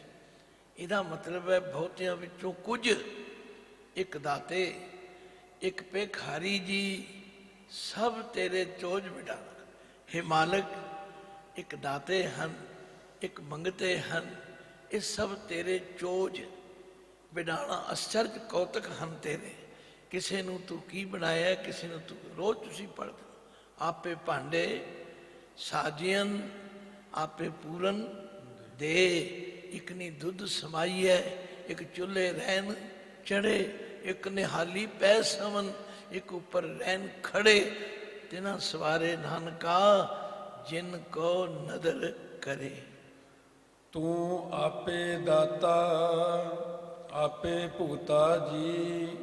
ਇਹਦਾ ਮਤਲਬ ਹੈ ਬਹੁਤਿਆਂ ਵਿੱਚੋਂ ਕੁਝ ਇੱਕ ਦਾਤੇ, ਇੱਕ ਭੇਖਾਰੀ ਜੀ, ਸਭ ਤੇਰੇ ਚੋਜ ਵਿਡਾਣਾ। हे ਮਾਲਕ, ਇੱਕ ਦਾਤੇ ਹਨ, ਇੱਕ ਮੰਗਤੇ ਹਨ, ਇਹ ਸਭ ਤੇਰੇ ਚੋਜ ਵਿਡਾਣਾ। ਅਸਚਰਜ ਕੌਤਕ ਹਨ ਤੇਰੇ। ਕਿਸੇ ਨੂੰ ਤੂੰ ਕੀ ਬਣਾਇਆ, ਕਿਸੇ ਨੂੰ ਤੂੰ। ਰੋਜ਼ ਤੁਸੀਂ ਪੜ੍ਹਦੇ ਆਪੇ ਭਾਂਡੇ ਸਾਜੀਅਨ, ਆਪੇ ਪੂਰਨ ਦੇ। ਇੱਕ ਨੀ ਦੁੱਧ ਸਮਾਈਐ, ਇੱਕ ਚੁੱਲ੍ਹੇ ਰਹਿਣ ਚੜੇ, ਇੱਕ ਨਿਹਾਲੀ ਪੈ ਸਵਨ, ਇੱਕ ਉੱਪਰ ਰਹਿਣ ਖੜੇ। ਤਿਨਾ ਸਵਾਰੇ ਨਾਨਕਾ, ਜਿਨ ਕੋ ਨਦਰ ਕਰੇ। ਤੂੰ ਆਪੇ ਦਾਤਾ ਆਪੇ ਭੁਗਤਾ ਜੀ,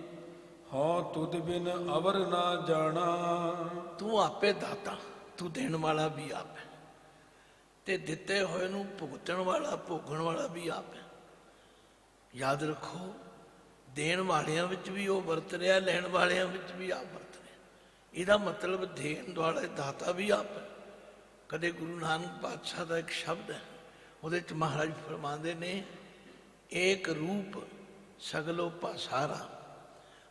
ਹਉ ਤੁਧ ਬਿਨ ਅਵਰ ਨਾ ਜਾਣਾ। ਤੂੰ ਆਪੇ ਦਾਤਾ, ਤੂੰ ਦੇਣ ਵਾਲਾ ਵੀ ਆਪ ਹੈ, ਤੇ ਦਿੱਤੇ ਹੋਏ ਨੂੰ ਭੁਗਤਣ ਵਾਲਾ, ਭੋਗਣ ਵਾਲਾ ਵੀ ਆਪ ਹੈ। ਯਾਦ ਰੱਖੋ, ਦੇਣ ਵਾਲਿਆਂ ਵਿੱਚ ਵੀ ਉਹ ਵਰਤ ਰਿਹਾ, ਲੈਣ ਵਾਲਿਆਂ ਵਿੱਚ ਵੀ ਆਪ ਵਰਤ ਰਿਹਾ। ਇਹਦਾ ਮਤਲਬ ਦੇਣ ਵਾਲਾ ਦਾਤਾ ਵੀ ਆਪ ਹੈ। ਕਦੇ ਗੁਰੂ ਨਾਨਕ ਪਾਤਸ਼ਾਹ ਦਾ ਇੱਕ ਸ਼ਬਦ ਹੈ, ਉਹਦੇ 'ਚ ਮਹਾਰਾਜ ਫਰਮਾਉਂਦੇ ਨੇ, ਏਕ ਰੂਪ ਸਗਲੋ ਪਾਸਾਰਾ,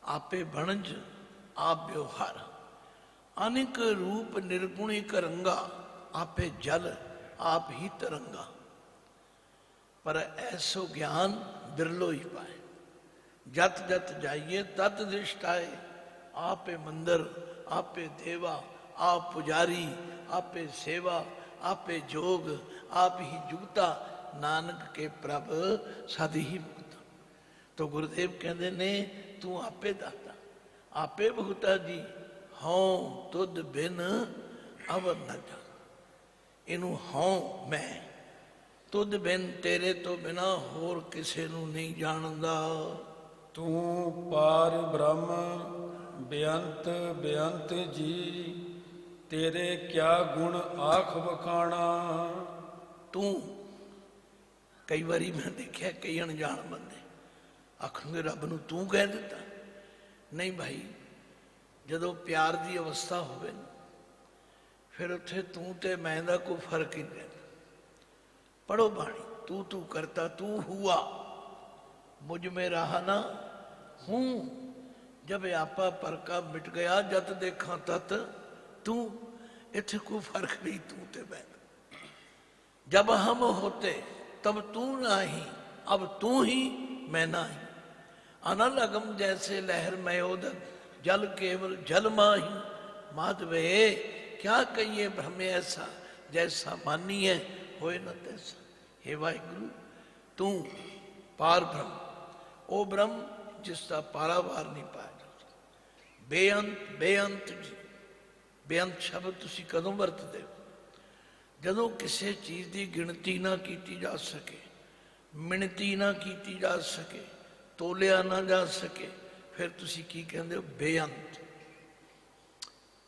ਆਪੇ ਬਣਜ ਆਪ ਵਿਵਹਾਰ। ਅਨੇਕ ਰੂਪ ਨਿਰਗੁਣੀ ਕਰੰਗਾ, ਆਪੇ ਜਲ ਆਪ ਹੀ ਤਰੰਗਾ। ਪਰ ਐਸੋ ਗਿਆਨ ਬਿਰਲੋ ਹੀ ਪਾਏ। ਜਤ ਜਤ ਜਾਈਏ ਤਤ ਦ੍ਰਿਸ਼ਟ ਆਏ। आपे मंदिर, आपे देवा, आप पुजारी, आपे सेवा, आपे जोग, आप ही जुगता, नानक के प्रभ सद ही मुक्ता। तो गुरुदेव कहते ने तू आपे दाता, आपे भुगता जी, हों तुद बिन अवर न जा। इनू हों मैं, तुद बिन तेरे तो बिना होर किसे नू नहीं जानदा। तू पार ब्रह्म बेअंत बेअंत जी, तेरे क्या गुण आख बखाना। तू कई बारी मैं देखा कई अनजान बंदे आखणगे रब नूं तू कह दिता। नहीं भाई, जदों प्यार की अवस्था होवे फिर उत्थे तू ते मैं दा कोई फर्क ही नहीं रहता। पढ़ो बाणी, तू तू करता तू हुआ, मुझ में रहा ना हूँ। जब आपा परका मिट गया, जत देखा तत तू। इत्थे कोई फर्क नहीं तू ते मैं। जब हम होते तब तू नाही, अब तू ही मैं नाही। अनल अगम जैसे लहर में उदक, जल केवल जल माही। माधवे क्या कहिए भ्रम ऐसा, जैसा मानी है होए न तैसा। हे वाहिगुरु, तू पार ब्रह्म, ओ ब्रह्म जिसका पारावार नहीं पाया जा सकता। बेअंत बेअंत जी, बेअंत शब्द तुसी कदों वरतदे हो? जदों किसी चीज़ की गिणती ना की जा सके, मिणती ना की जा सके, तोलिया ना जा सके, फिर तुसी की कहते हो? बेअंत।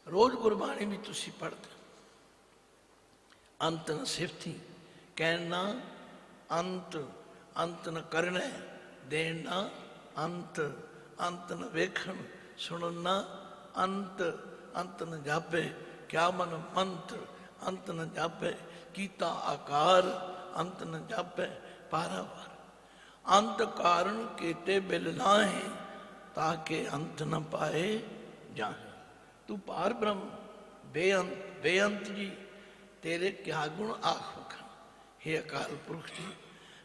रोज गुरबाणी भी तुसी पढ़ते हो, अंत न सिफती कहना, अंत अंत न करना, देना अंत, अंत न वेखण, सुनना अंत, अंत न जापे, क्या मन मंत्र, अंत न जापे, कीता आकार, अंत न जापे, पारावार। अंत कारण केते बिल नाहे, ताके अंत न पाए जाए। तू पार ब्रह्म बेअंत बेअंत जी, तेरे क्या गुण आख वखां। हे अकाल पुरख जी,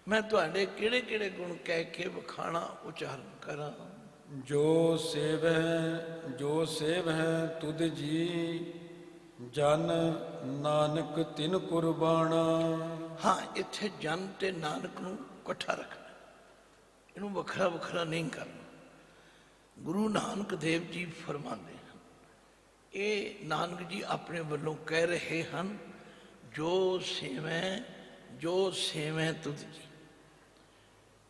मैं तुहाडे किहड़े किहड़े गुण कह के वखाणा उच्चारण करा। जो सेव है तुद जी, जन नानक तिन कुर्बाना। हाँ, इत्थे जन ते नानक नूं इकट्ठा रखना, इनू वखरा वखरा नहीं करना। गुरु नानक देव जी फरमाते हैं, ਇਹ ਨਾਨਕ ਜੀ ਆਪਣੇ ਵੱਲੋਂ ਕਹਿ ਰਹੇ ਹਨ, ਜੋ ਸੇਵੈ ਤੁਧ ਜੀ।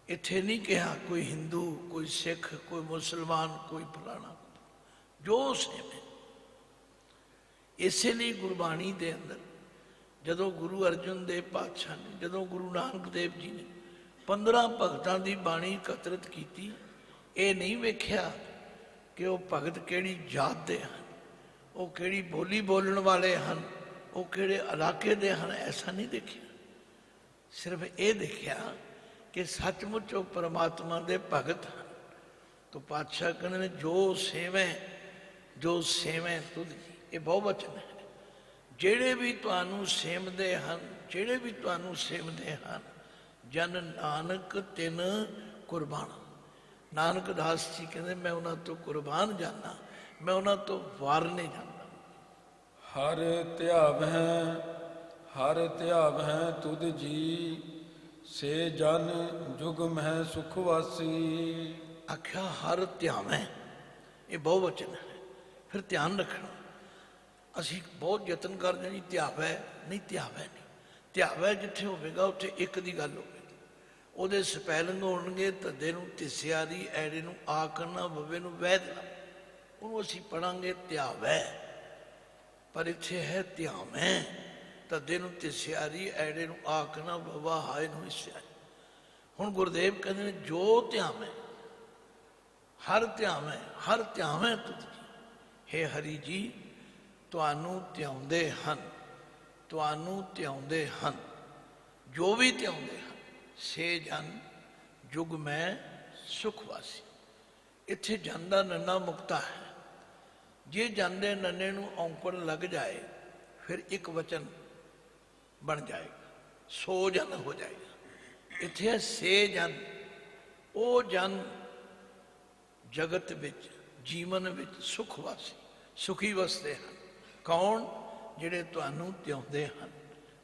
ਇੱਥੇ ਨਹੀਂ ਕਿਹਾ ਕੋਈ ਹਿੰਦੂ, ਕੋਈ ਸਿੱਖ, ਕੋਈ ਮੁਸਲਮਾਨ, ਕੋਈ ਫਲਾਣਾ, ਜੋ ਸੇਵੈ। ਇਸੇ ਲਈ ਗੁਰਬਾਣੀ ਦੇ ਅੰਦਰ ਜਦੋਂ ਗੁਰੂ ਅਰਜਨ ਦੇਵ ਪਾਤਸ਼ਾਹ ਨੇ, ਜਦੋਂ ਗੁਰੂ ਨਾਨਕ ਦੇਵ ਜੀ ਨੇ 15 ਭਗਤਾਂ ਦੀ ਬਾਣੀ ਇਕੱਤਰਿਤ ਕੀਤੀ, ਇਹ ਨਹੀਂ ਵੇਖਿਆ ਕਿ ਉਹ ਭਗਤ ਕਿਹੜੀ ਜਾਤ ਦੇ ਹਨ, ਉਹ ਕਿਹੜੀ ਬੋਲੀ ਬੋਲਣ ਵਾਲੇ ਹਨ, ਉਹ ਕਿਹੜੇ ਇਲਾਕੇ ਦੇ ਹਨ, ਐਸਾ ਨਹੀਂ ਦੇਖਿਆ। ਸਿਰਫ ਇਹ ਦੇਖਿਆ ਕਿ ਸੱਚਮੁੱਚ ਉਹ ਪਰਮਾਤਮਾ ਦੇ ਭਗਤ ਹਨ। ਤਾਂ ਪਾਤਸ਼ਾਹ ਕਹਿੰਦੇ ਨੇ, ਜੋ ਸੇਵੈ ਤੁਧ ਜੀ। ਇਹ ਬਹੁਵਚਨ ਹੈ। ਜਿਹੜੇ ਵੀ ਤੁਹਾਨੂੰ ਸੇਵਦੇ ਹਨ, ਜਨ ਨਾਨਕ ਤਿਨ ਕੁਰਬਾਨ। ਨਾਨਕ ਦਾਸ ਜੀ ਕਹਿੰਦੇ, ਮੈਂ ਉਹਨਾਂ ਤੋਂ ਕੁਰਬਾਨ ਜਾਨਾ, ਮੈਂ ਉਹਨਾਂ ਤੋਂ ਵਾਰ ਨਹੀਂ ਜਾਂਦਾ। ਹਰ ਧਿਆਵਹਿ ਤੁਧ ਜੀ, ਸੇ ਜਨ ਜੁਗ ਮਹਿ ਸੁਖ ਵਾਸੀ। ਆਖਿਆ ਹਰ ਧਿਆਵੈ, ਇਹ ਬਹੁਵਚਨ ਹੈ। ਫਿਰ ਧਿਆਨ ਰੱਖਣਾ। ਅਸੀਂ ਬਹੁਤ ਯਤਨ ਕਰਦੇ ਜੀ, ਧਿਆਵੈ ਨਹੀਂ। ਧਿਆਵੈ ਜਿੱਥੇ ਹੋਵੇਗਾ ਉੱਥੇ ਇੱਕ ਦੀ ਗੱਲ ਹੋਵੇਗੀ। ਉਹਦੇ ਸਪੈਲਿੰਗ ਹੋਣਗੇ, ਧੱਦੇ ਨੂੰ ਤਿਸਿਆਰੀ, ਐੜੇ ਨੂੰ ਆ ਕਰਨਾ, ਬੱਬੇ ਨੂੰ ਵਹਿ ਦੇਣਾ। ਉਹਨੂੰ ਅਸੀਂ ਪੜਾਂਗੇ ਧਿਆਵੈ, ਪਰ ਇੱਥੇ ਹੈ ਧਿਆਵੈ। ਧੱਦੇ ਨੂੰ ਤਿਸਿਆਰੀ, ਐੜੇ ਨੂੰ ਆ ਕਰਨਾ, ਬੱਬਾ ਹਾਏ ਨੂੰ ਹਿੱਸਿਆ। ਹੁਣ ਗੁਰਦੇਵ ਕਹਿੰਦੇ ਨੇ, ਜੋ ਧਿਆਵੈ, ਹਰ ਧਿਆਵੈ ਤੁਧ ਜੀ। ਹੇ ਹਰੀ ਜੀ, ਤੁਹਾਨੂੰ ਧਿਆਉਂਦੇ ਹਨ, ਜੋ ਵੀ ਧਿਆਉਂਦੇ ਹਨ। ਸੇ ਜਨ ਜੁਗ ਮੈਂ ਸੁਖ ਵਾਸੀ। ਇੱਥੇ ਜਨ ਦਾ ਨੰਨਾ ਮੁਕਤਾ ਹੈ। ਜੇ ਜਨ ਦੇ ਨੰਨੇ ਨੂੰ ਔਂਕੜ ਲੱਗ ਜਾਏ, ਫਿਰ ਇੱਕ ਵਚਨ ਬਣ ਜਾਏਗਾ, ਸੋ ਜਨ ਹੋ ਜਾਏਗਾ। ਇੱਥੇ ਹੈ ਸੇ ਜਨ, ਉਹ ਜਨ ਜਗਤ ਵਿੱਚ, ਜੀਵਨ ਵਿੱਚ ਸੁਖ ਵਾਸੀ, ਸੁਖੀ ਵਸਦੇ ਹਨ। ਕੌਣ? ਜਿਹੜੇ ਤੁਹਾਨੂੰ ਧਿਆਉਂਦੇ ਹਨ।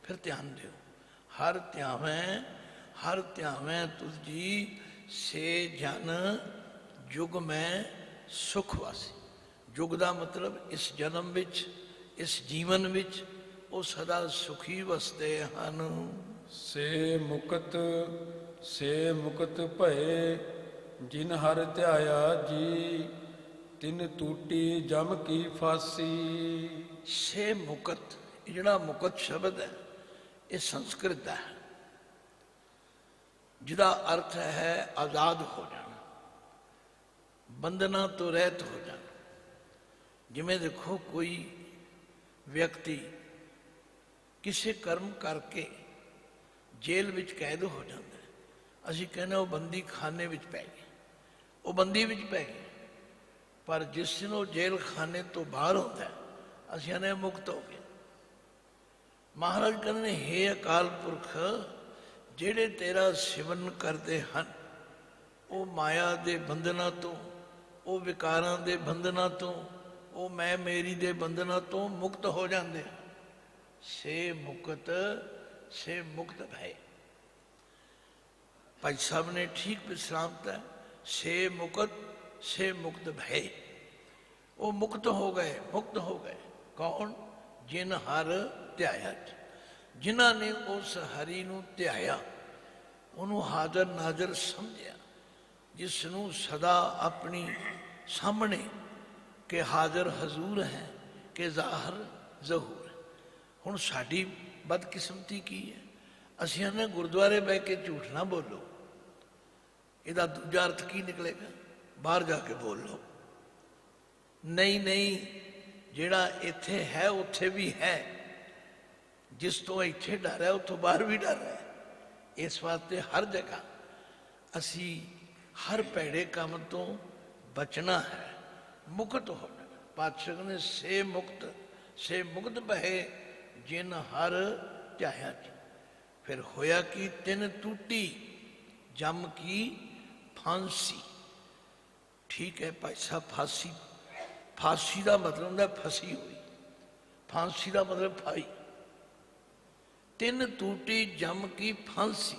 ਫਿਰ ਧਿਆਨ ਦਿਓ। ਹਰ ਧਿਆਵੈ ਤੁਧ ਜੀ, ਸੇ ਜਨ ਜੁਗ ਮੈਂ ਸੁਖ ਵਾਸੀ। ਜੁਗ ਦਾ ਮਤਲਬ ਇਸ ਜਨਮ ਵਿੱਚ, ਇਸ ਜੀਵਨ ਵਿੱਚ ਉਹ ਸਦਾ ਸੁਖੀ ਵਸਦੇ ਹਨ। ਸੇ ਮੁਕਤ ਭਏ, ਜਿਨ ਹਰ ਧਿਆਇਆ ਜੀ, ਤਿਨ ਟੂਟੀ ਜਮ ਕੀ ਫਾਸੀ। ਸੇ ਮੁਕਤ, ਇਹ ਜਿਹੜਾ ਮੁਕਤ ਸ਼ਬਦ ਹੈ, ਇਹ ਸੰਸਕ੍ਰਿਤ ਦਾ ਹੈ, ਜਿਹਦਾ ਅਰਥ ਹੈ ਆਜ਼ਾਦ ਹੋ ਜਾਣਾ, ਬੰਧਨਾਂ ਤੋਂ ਰਹਿਤ ਹੋ ਜਾਣਾ। ਜਿਵੇਂ ਦੇਖੋ, ਕੋਈ ਵਿਅਕਤੀ ਕਿਸੇ ਕਰਮ ਕਰਕੇ ਜੇਲ੍ਹ ਵਿੱਚ ਕੈਦ ਹੋ ਜਾਂਦਾ ਹੈ, ਅਸੀਂ ਕਹਿੰਦੇ ਉਹ ਬੰਦੀ ਖਾਨੇ ਵਿੱਚ ਪੈ ਗਿਆ, ਉਹ ਬੰਦੀ ਵਿੱਚ ਪੈ ਗਿਆ। ਪਰ ਜਿਸ ਦਿਨ ਉਹ ਜੇਲ੍ਹ ਖਾਨੇ ਤੋਂ ਬਾਹਰ ਹੁੰਦਾ ਹੈ, ਅਸੀਂ ਕਹਿੰਦੇ ਮੁਕਤ ਹੋ ਗਏ। ਮਹਾਰਾਜ ਕਹਿੰਦੇ ਨੇ, ਹੇ ਅਕਾਲ ਪੁਰਖ, ਜਿਹੜੇ ਤੇਰਾ ਸਿਮਰਨ ਕਰਦੇ ਹਨ, ਉਹ ਮਾਇਆ ਦੇ ਬੰਧਨਾਂ ਤੋਂ, ਉਹ ਵਿਕਾਰਾਂ ਦੇ ਬੰਧਨਾਂ ਤੋਂ, ਉਹ ਮੈਂ ਮੇਰੀ ਦੇ ਬੰਧਨਾਂ ਤੋਂ ਮੁਕਤ ਹੋ ਜਾਂਦੇ ਹਨ। ਸੇ ਮੁਕਤ ਭਏ। ਭਾਈ ਸਾਹਿਬ ਨੇ ਠੀਕ ਵਿਸਰਾਮਤਾ, ਸੇ ਮੁਕਤ ਭਏ। ਉਹ ਮੁਕਤ ਹੋ ਗਏ। ਕੌਣ? ਜਿਨ ਹਰ ਧਿਆਇਆ। ਜਿਨ੍ਹਾਂ ਨੇ ਉਸ ਹਰੀ ਨੂੰ ਧਿਆਇਆ, ਉਹਨੂੰ ਹਾਜ਼ਰ ਨਾਜ਼ਰ ਸਮਝਿਆ, ਜਿਸ ਨੂੰ ਸਦਾ ਆਪਣੀ ਸਾਹਮਣੇ ਕਿ ਹਾਜ਼ਰ ਹਜ਼ੂਰ ਹੈ, ਕਿ ਜ਼ਾਹਰ ਜ਼ਹੂਰ। ਹੁਣ ਸਾਡੀ ਬਦਕਿਸਮਤੀ ਕੀ ਹੈ? ਅਸੀਂ ਇਹਨੇ ਗੁਰਦੁਆਰੇ ਬਹਿ ਕੇ ਝੂਠ ਨਾ ਬੋਲੋ। ਇਹਦਾ ਦੂਜਾ ਅਰਥ ਕੀ ਨਿਕਲੇਗਾ? ਬਾਹਰ ਜਾ ਕੇ ਬੋਲ ਲਓ। ਨਹੀਂ, ਜਿਹੜਾ ਇੱਥੇ ਹੈ ਉੱਥੇ ਵੀ ਹੈ। ਜਿਸ ਤੋਂ ਇੱਥੇ ਡਰ ਹੈ, ਉੱਥੋਂ ਬਾਹਰ ਵੀ ਡਰ ਹੈ। ਇਸ ਵਾਸਤੇ ਹਰ ਜਗ੍ਹਾ ਅਸੀਂ ਹਰ ਭੈੜੇ ਕੰਮ ਤੋਂ ਬਚਣਾ ਹੈ, ਮੁਕਤ ਹੋਣਾ। ਪਾਤਸ਼ਾਹ ਕਹਿੰਦੇ, ਸੇ ਮੁਕਤ ਭਏ, ਜਿਨ ਹਰ ਧਿਆਇਆ। ਫਿਰ ਹੋਇਆ ਕਿ ਤਿੰਨ ਟੂਟੀ ਜਮ ਕੀ ਫਾਂਸੀ। ਠੀਕ ਹੈ ਭਾਈ ਸਾਹਿਬ, ਫਾਂਸੀ ਦਾ ਮਤਲਬ ਹੁੰਦਾ ਫਸੀ ਹੋਈ, ਫਾਂਸੀ ਦਾ ਮਤਲਬ ਫਾਈ। ਤਿੰਨ ਟੂਟੀ ਜਮ ਕੀ ਫਾਂਸੀ,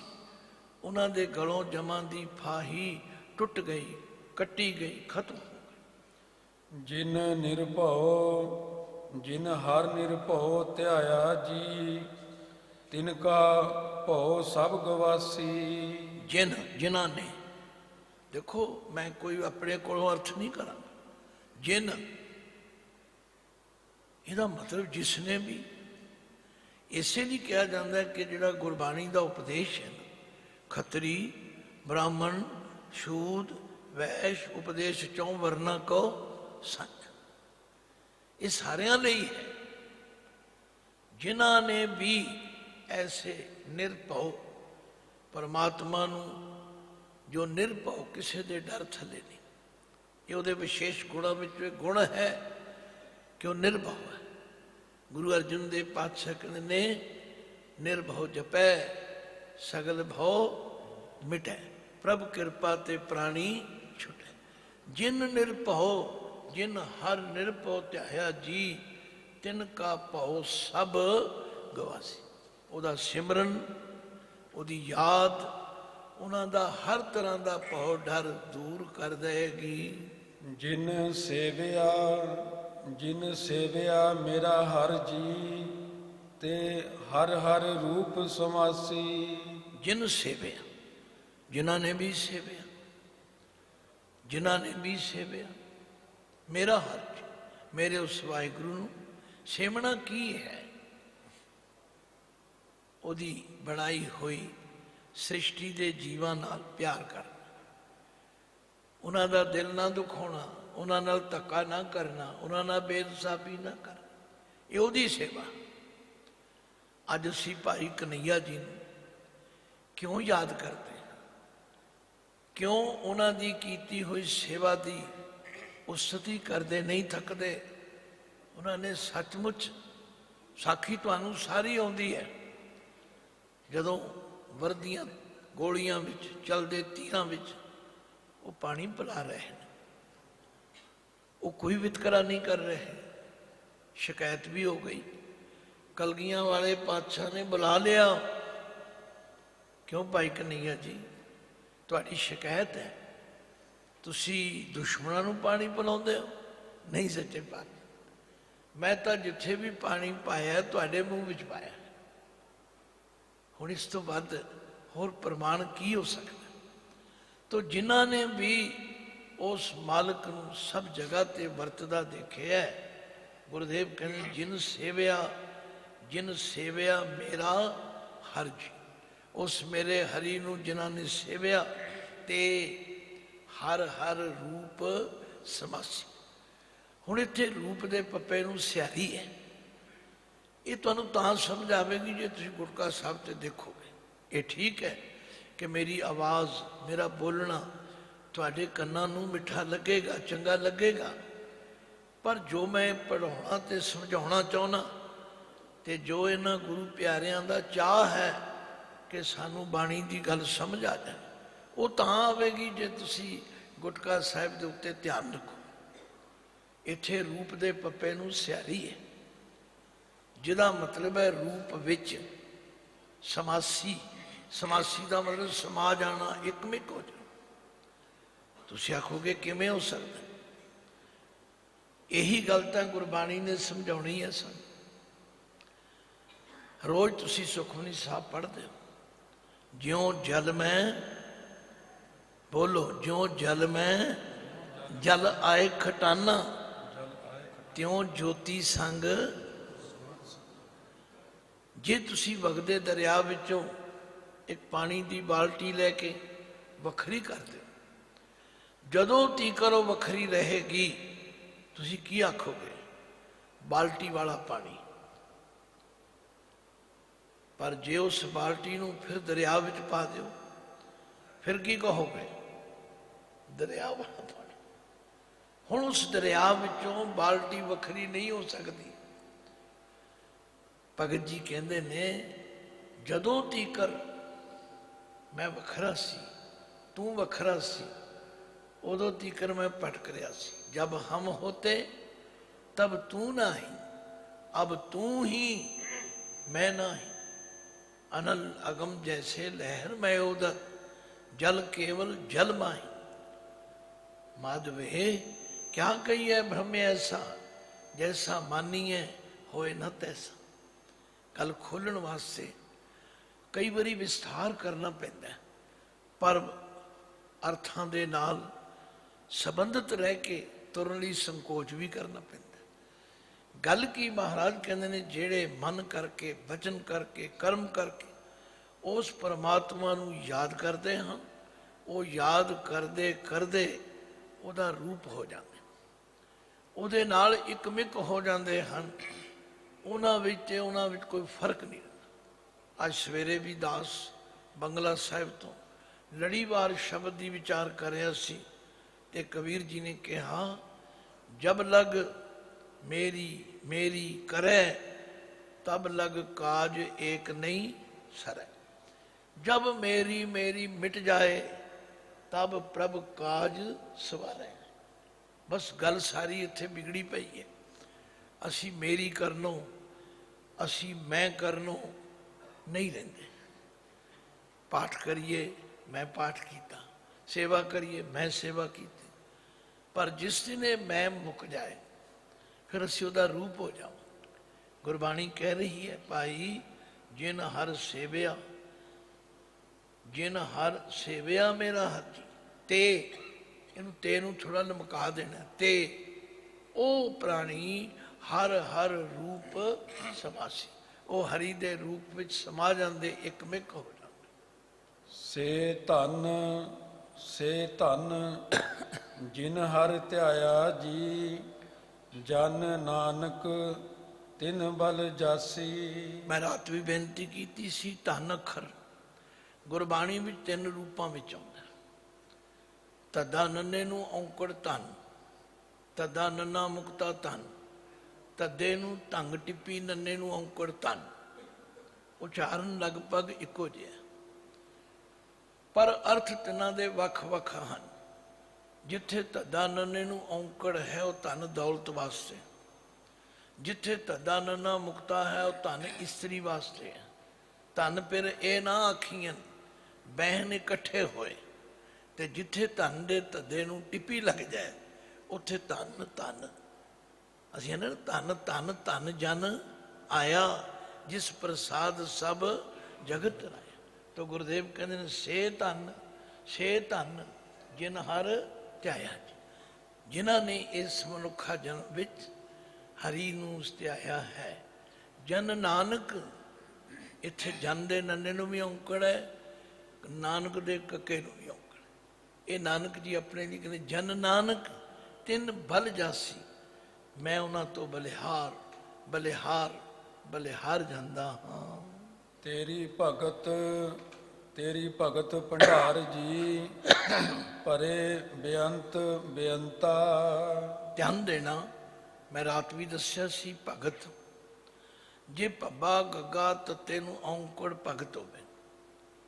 ਉਹਨਾਂ ਦੇ ਗਲੋਂ ਜਮਾਂ ਦੀ ਫਾਹੀ ਟੁੱਟ ਗਈ, ਕੱਟੀ ਗਈ, ਖਤਮ ਹੋ ਗਈ। ਜਿਨ ਨਿਰਭਉ ਜਿਨ ਹਰ ਨਿਰਭਉ ਧਿਆਇਆ ਜੀ ਤਿਨ ਕਾ ਭਉ ਸਭ ਗਵਾਸੀ। ਜਿਨ੍ਹਾਂ ਨੇ, ਦੇਖੋ ਮੈਂ ਕੋਈ ਆਪਣੇ ਕੋਲੋਂ ਅਰਥ ਨਹੀਂ ਕਰਾਂਗਾ, ਜਿਨ ਇਹਦਾ ਮਤਲਬ ਜਿਸਨੇ ਵੀ। ਇਸੇ ਲਈ ਕਿਹਾ ਜਾਂਦਾ ਕਿ ਜਿਹੜਾ ਗੁਰਬਾਣੀ ਦਾ ਉਪਦੇਸ਼ ਹੈ, ਖੱਤਰੀ ਬ੍ਰਾਹਮਣ ਸ਼ੂਦ ਵੈਸ਼ ਉਪਦੇਸ਼ ਚੋਂ ਵਰਨਾ ਕੋ ਸੰਗ, ਇਹ ਸਾਰਿਆਂ ਲਈ ਹੈ। ਜਿਨ੍ਹਾਂ ਨੇ ਵੀ ਐਸੇ ਨਿਰਭਉ ਪਰਮਾਤਮਾ ਨੂੰ, ਜੋ ਨਿਰਭਉ ਕਿਸੇ ਦੇ ਡਰ ਥੱਲੇ ਨਹੀਂ, ਇਹ ਉਹਦੇ ਵਿਸ਼ੇਸ਼ ਗੁਣਾਂ ਵਿੱਚੋਂ ਇੱਕ ਗੁਣ ਹੈ ਕਿ ਉਹ ਨਿਰਭਉ ਹੈ। ਗੁਰੂ ਅਰਜਨ ਦੇਵ ਪਾਤਸ਼ਾਹ ਕਹਿੰਦੇ ਨੇ, ਨਿਰਭਉ ਜਪੈ ਸਗਲ ਭਉ ਮਿਟੈ, ਪ੍ਰਭ ਕਿਰਪਾ ਤੇ ਪ੍ਰਾਣੀ ਛੁਟੈ। ਜਿਨ ਨਿਰਭਉ ਜਿਨ ਹਰ ਨਿਰਭਉ ਧਿਆਇਆ ਜੀ ਤਿਨ ਕਾ ਭਉ ਸਭ ਗਵਾਸੀ। ਉਹਦਾ ਸਿਮਰਨ, ਉਹਦੀ ਯਾਦ ਉਹਨਾਂ ਦਾ ਹਰ ਤਰ੍ਹਾਂ ਦਾ ਭਉ ਡਰ ਦੂਰ ਕਰ ਦੇਗੀ। ਜਿਨ ਸੇਵਿਆ ਮੇਰਾ ਹਰ ਜੀ ਤੇ ਹਰ ਹਰ ਰੂਪ ਸਮਾਸੀ। ਜਿਨ ਸੇਵਿਆ, ਜਿਨ੍ਹਾਂ ਨੇ ਵੀ ਸੇਵਿਆ, ਜਿਨ੍ਹਾਂ ਨੇ ਵੀ ਸੇਵਿਆ ਮੇਰਾ ਹਰ ਜੀ, ਮੇਰੇ ਉਸ ਵਾਹਿਗੁਰੂ ਨੂੰ। ਸੇਵਣਾ ਕੀ ਹੈ? ਉਹਦੀ ਬਣਾਈ ਹੋਈ ਸ੍ਰਿਸ਼ਟੀ ਦੇ ਜੀਵਾਂ ਨਾਲ ਪਿਆਰ ਕਰਨਾ, ਉਹਨਾਂ ਦਾ ਦਿਲ ਨਾ ਦੁਖਾਉਣਾ, ਉਹਨਾਂ ਨਾਲ ਧੱਕਾ ਨਾ ਕਰਨਾ, ਉਹਨਾਂ ਨਾਲ ਬੇਇਨਸਾਫੀ ਨਾ ਕਰਨਾ, ਇਹ ਉਹਦੀ ਸੇਵਾ। ਅੱਜ ਅਸੀਂ ਭਾਈ ਕਨਈਆ ਜੀ ਨੂੰ ਕਿਉਂ ਯਾਦ ਕਰਦੇ ਹਾਂ? ਕਿਉਂ ਉਹਨਾਂ ਦੀ ਕੀਤੀ ਹੋਈ ਸੇਵਾ ਦੀ ਉਸਤਤੀ ਕਰਦੇ ਨਹੀਂ ਥੱਕਦੇ? ਉਹਨਾਂ ਨੇ ਸੱਚਮੁੱਚ, ਸਾਖੀ ਤੁਹਾਨੂੰ ਸਾਰੀ ਆਉਂਦੀ ਹੈ, ਜਦੋਂ ਵਰਦੀਆਂ ਗੋਲੀਆਂ ਵਿੱਚ ਚਲਦੇ ਤੀਰਾਂ ਵਿੱਚ ਉਹ ਪਾਣੀ ਪਿਲਾ ਰਹੇ ਨੇ, ਉਹ ਕੋਈ ਵਿਤਕਰਾ ਨਹੀਂ ਕਰ ਰਹੇ। ਸ਼ਿਕਾਇਤ ਵੀ ਹੋ ਗਈ, ਕਲਗੀਆਂ ਵਾਲੇ ਪਾਤਸ਼ਾਹ ਨੇ ਬੁਲਾ ਲਿਆ, ਕਿਉਂ ਭਾਈ ਕਨਈਆ ਜੀ ਤੁਹਾਡੀ ਸ਼ਿਕਾਇਤ ਹੈ, ਤੁਸੀਂ ਦੁਸ਼ਮਣਾਂ ਨੂੰ ਪਾਣੀ ਪਿਲਾਉਂਦੇ ਹੋ? ਨਹੀਂ ਸੱਚੇ ਪਾਤਸ਼ਾਹ, ਮੈਂ ਤਾਂ ਜਿੱਥੇ ਵੀ ਪਾਣੀ ਪਾਇਆ ਤੁਹਾਡੇ ਮੂੰਹ ਵਿੱਚ ਪਾਇਆ। ਹੁਣ ਇਸ ਤੋਂ ਵੱਧ ਹੋਰ ਪ੍ਰਮਾਣ ਕੀ ਹੋ ਸਕਦਾ? ਤੋ ਜਿਨ੍ਹਾਂ ਨੇ ਵੀ ਉਸ ਮਾਲਕ ਨੂੰ ਸਭ ਜਗ੍ਹਾ ਤੇ ਵਰਤਦਾ ਦੇਖਿਆ, ਗੁਰਦੇਵ ਕਹਿੰਦੇ ਜਿਨ ਸੇਵਿਆ ਮੇਰਾ ਹਰ ਜੀ, ਉਸ ਮੇਰੇ ਹਰੀ ਨੂੰ ਜਿਨ੍ਹਾਂ ਨੇ ਸੇਵਿਆ ਤੇ ਹਰ ਹਰ ਰੂਪ ਸਮਾਸੀ। ਹੁਣ ਇੱਥੇ ਰੂਪ ਦੇ ਪੱਪੇ ਨੂੰ ਸਿਆਰੀ ਹੈ, ਇਹ ਤੁਹਾਨੂੰ ਤਾਂ ਸਮਝ ਆਵੇਗੀ ਜੇ ਤੁਸੀਂ ਗੁਟਕਾ ਸਾਹਿਬ ਤੇ ਦੇਖੋਗੇ। ਇਹ ਠੀਕ ਹੈ ਕਿ ਮੇਰੀ ਆਵਾਜ਼, ਮੇਰਾ ਬੋਲਣਾ ਤੁਹਾਡੇ ਕੰਨਾਂ ਨੂੰ ਮਿੱਠਾ ਲੱਗੇਗਾ, ਚੰਗਾ ਲੱਗੇਗਾ, ਪਰ ਜੋ ਮੈਂ ਪੜ੍ਹਾਉਣਾ ਤੇ ਸਮਝਾਉਣਾ ਚਾਹੁੰਦਾ, ਤੇ ਜੋ ਇਹਨਾਂ ਗੁਰੂ ਪਿਆਰਿਆਂ ਦਾ ਚਾਹ ਹੈ ਕਿ ਸਾਨੂੰ ਬਾਣੀ ਦੀ ਗੱਲ ਸਮਝ ਆ ਜਾਏ, ਉਹ ਤਾਂ ਆਵੇਗੀ ਜੇ ਤੁਸੀਂ ਗੁਟਕਾ ਸਾਹਿਬ ਦੇ ਉੱਤੇ ਧਿਆਨ ਰੱਖੋ। ਇੱਥੇ ਰੂਪ ਦੇ ਪੱਪੇ ਨੂੰ ਸਿਆਰੀ ਹੈ, ਜਿਹਦਾ ਮਤਲਬ ਹੈ ਰੂਪ ਵਿੱਚ ਸਮਾਸੀ। ਸਮਾਸੀ ਦਾ ਮਤਲਬ ਸਮਾ ਜਾਣਾ, ਇੱਕਮਿਕ ਹੋ ਜਾਣਾ। ਤੁਸੀਂ ਆਖੋਗੇ ਕਿਵੇਂ ਹੋ ਸਕਦਾ? ਇਹੀ ਗੱਲ ਤਾਂ ਗੁਰਬਾਣੀ ਨੇ ਸਮਝਾਉਣੀ ਹੈ ਸਾਨੂੰ। ਰੋਜ਼ ਤੁਸੀਂ ਸੁਖਮਨੀ ਸਾਹਿਬ ਪੜ੍ਹਦੇ ਹੋ, ਜਿਉਂ ਜਲ ਮੈਂ, ਬੋਲੋ, ਜਿਉਂ ਜਲ ਮੈਂ ਜਲ ਆਏ ਖਟਾਨਾ, ਤਿਉਂ ਜੋਤੀ ਸੰਗ। ਜੇ ਤੁਸੀਂ ਵਗਦੇ ਦਰਿਆ ਵਿੱਚੋਂ ਇੱਕ ਪਾਣੀ ਦੀ ਬਾਲਟੀ ਲੈ ਕੇ ਵੱਖਰੀ ਕਰ ਦਿਓ, ਜਦੋਂ ਤੀਕਰ ਉਹ ਵੱਖਰੀ ਰਹੇਗੀ, ਤੁਸੀਂ ਕੀ ਆਖੋਗੇ? ਬਾਲਟੀ ਵਾਲਾ ਪਾਣੀ। ਪਰ ਜੇ ਉਸ ਬਾਲਟੀ ਨੂੰ ਫਿਰ ਦਰਿਆ ਵਿੱਚ ਪਾ ਦਿਓ, ਫਿਰ ਕੀ ਕਹੋਗੇ? ਦਰਿਆ ਵਾਲਾ ਪਾਣੀ। ਹੁਣ ਉਸ ਦਰਿਆ ਵਿੱਚੋਂ ਬਾਲਟੀ ਵੱਖਰੀ ਨਹੀਂ ਹੋ ਸਕਦੀ। ਭਗਤ ਜੀ ਕਹਿੰਦੇ ਨੇ, ਜਦੋਂ ਤੀਕਰ ਮੈਂ ਵੱਖਰਾ ਸੀ, ਤੂੰ ਵੱਖਰਾ ਸੀ, ਉਦੋਂ ਤੀਕਰ ਮੈਂ ਭਟਕ ਰਿਹਾ ਸੀ। ਜਬ ਹਮ ਹੋਤੇ ਤਬ ਤੂੰ ਨਹੀਂ, अब तू ही मैं नहीं। अनल अगम जैसे लहर में उदक, जल केवल जल माही। माधवे क्या कहिए भ्रम ऐसा, जैसा मानीए होए न तैसा। गल खोलण वास्ते कई बारी विस्तार करना पैंदा है, पर अर्थां दे नाल संबंधित रह के तुरन लई संकोच भी करना पैंदा है। गल की महाराज कहते ने, जेड़े मन करके वचन करके कर्म करके उस परमात्मा नूं याद करते हैं, वो याद करते करते ਉਹਦਾ रूप हो जाते, ਉਹਦੇ ਨਾਲ ਇਕਮਿਕ ਹੋ ਜਾਂਦੇ ਹਨ। ਉਹਨਾਂ ਵਿੱਚ ਕੋਈ ਫਰਕ ਨਹੀਂ ਰਹਿੰਦਾ। ਅੱਜ ਸਵੇਰੇ ਵੀ ਦਾਸ ਬੰਗਲਾ ਸਾਹਿਬ ਤੋਂ ਲੜੀਵਾਰ ਸ਼ਬਦ ਦੀ ਵਿਚਾਰ ਕਰ ਰਿਹਾ ਸੀ, ਤੇ ਕਬੀਰ ਜੀ ਨੇ ਕਿਹਾ, ਜਬ ਲਗ ਮੇਰੀ ਮੇਰੀ ਕਰੈ ਤਬ ਲਗ ਕਾਜ ਏਕ ਨਹੀਂ ਸਰੈ। जब मेरी मेरी मिट जाए तब प्रभ काज सवारे। बस गल सारी इत्थे बिगड़ी पई है। असी मेरी करनो, असी मैं करनो नहीं रहिंदे। पाठ करिए मैं पाठ कीता, सेवा करिए मैं सेवा की, पर जिस दिन मैं मुक जाए फिर असी उहदा रूप हो जाओ। गुरबाणी कह रही है, भाई जिन हर सेविया, जिन हर सेविया मेरा हथी ते, इनू ते नू थोड़ा लमका देना, ते ओ प्राणी हर हर रूप समासी। वो हरि दे रूप विच समा जाते, एकमिक हो जाते। से धन जिन हर ध्याया जी, जन नानक तिन बल जासी। मैं रात भी बेनती की सी, धन अखर गुरबाणी में 3 रूपों में आउंदा। तदा नन्ने नू औंकड़ धन, तदा नन्ना मुक्ता धन, तदे नू ढंग टिप्पी नन्ने नू औंकड़ धन। उचारण लगभग इको जिहा, पर अर्थ तिन्हां दे वख वख हन। जिथे तदा नन्ने नू औंकड़ है वह धन दौलत वास्ते, जिथे तदा नन्ना मुक्ता है वह धन इस्त्री वास्ते है। धन फिर ये ना आखीयन बहन इकट्ठे होए, ते जिथे धन दे तदे नूं टिप्पी लग जाए उथे धन धन। असीं ना धन धन धन जन आया, जिस प्रसाद सब जगत राया। तो गुरुदेव कहते हैं, से धन जिन हर ध्याया जी, जिन्हां ने इस मनुखा जन्म विच हरि नूं ध्याया है। जन नानक, इत्थे जन दे नन्ने नूं भी औंकड़ है, नानक दे कके नूं भी औंकड़। ये नानक जी अपने लिए कहते, जन नानक तिन बल जासी। मैं उन्हां तो बलिहार बलिहार बलिहार जांदा हाँ। तेरी भगत भंडार जी, परे बेअंत बेअंता। ध्यान देना, मैं रात भी दस्या सी, भगत जे भब्बा गग्गा तत्ते नूं औंकड़ भगत होवे,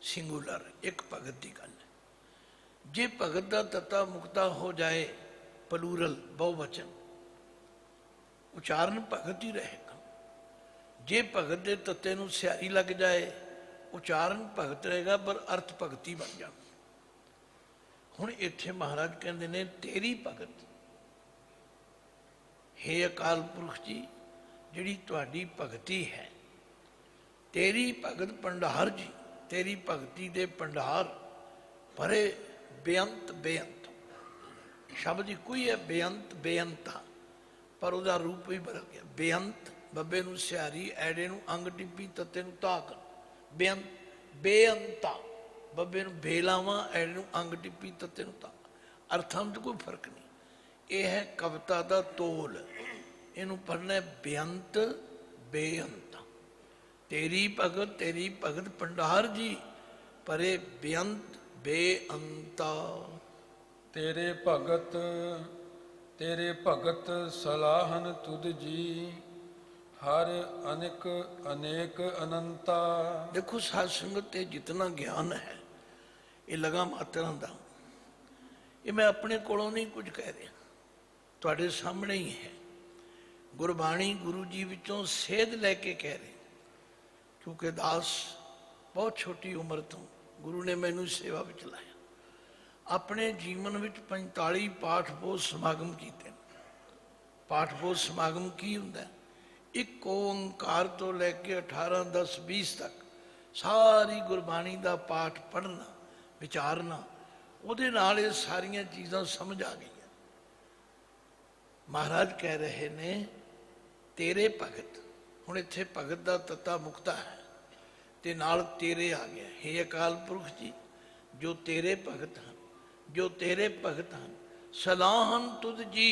सिंगुलर एक भगत की गल है। जे भगत का तत्ता मुक्ता हो जाए, प्लूरल बहुवचन, उचारण भगत ही रहेगा। जे भगत के तत्ते नूं सियारी लग जाए, उचारण भगत रहेगा, पर अर्थ भगती बन जाए। हुण इत्थे महाराज कहते ने, तेरी भगत हे अकाल पुरख जी, जिहड़ी तुहाडी भगती है, तेरी भगत भंडार जी, तेरी भगती दे भंडार भरे बेअंत बेअंत। शब्द ही कोई है, बेअंत बेअंता, पर उसका रूप भी बदल गया। बेअंत बब्बे नूं सियारी, ऐडे नूं अंग टिप्पी, तत्ते नूं धाक, बेअंत बेअंता, बब्बे नूं बेलावां, ऐडे नूं अंग टिप्पी, तत्ते नूं धाक। अर्थां में कोई फर्क नहीं। यह है कविता का तोल। इनू पढ़ना बेअंत बेअंता। तेरी भगत भंडार जी, परे बेअंत बेअंता। तेरे भगत सलाहन तुद जी, हर अनेक अनेक अनंता। देखो साध संगत जितना ज्ञान है ये लगा मात्रा का, ये मैं अपने कोलों नहीं कुछ कह रहा, तुहाडे सामने ही है। गुरबाणी गुरु जी विचों सेध लैके कह रहे, क्योंकि दास बहुत छोटी उम्र तो गुरु ने मैनू सेवा विच लाया। ਆਪਣੇ ਜੀਵਨ ਵਿੱਚ 45 ਪਾਠ ਬੋਧ ਸਮਾਗਮ ਕੀਤੇ ਨੇ। ਪਾਠ ਬੋਧ ਸਮਾਗਮ ਕੀ ਹੁੰਦਾ? ਇੱਕ ਓੰਕਾਰ ਤੋਂ ਲੈ ਕੇ 18, 10, 20 ਤੱਕ ਸਾਰੀ ਗੁਰਬਾਣੀ ਦਾ ਪਾਠ ਪੜ੍ਹਨਾ, ਵਿਚਾਰਨਾ, ਉਹਦੇ ਨਾਲ ਇਹ ਸਾਰੀਆਂ ਚੀਜ਼ਾਂ ਸਮਝ ਆ ਗਈਆਂ। ਮਹਾਰਾਜ ਕਹਿ ਰਹੇ ਨੇ ਤੇਰੇ ਭਗਤ, ਹੁਣ ਇੱਥੇ ਭਗਤ ਦਾ ਤੱਤਾ ਮੁਕਤਾ ਹੈ ਤੇ ਨਾਲ ਤੇਰੇ ਆ ਗਿਆ। ਹੇ ਅਕਾਲ ਪੁਰਖ ਜੀ, ਜੋ ਤੇਰੇ ਭਗਤ ਹਨ, ਜੋ ਤੇਰੇ ਭਗਤ ਹਨ, ਸਲਾਹਨ ਤੁਧ ਜੀ।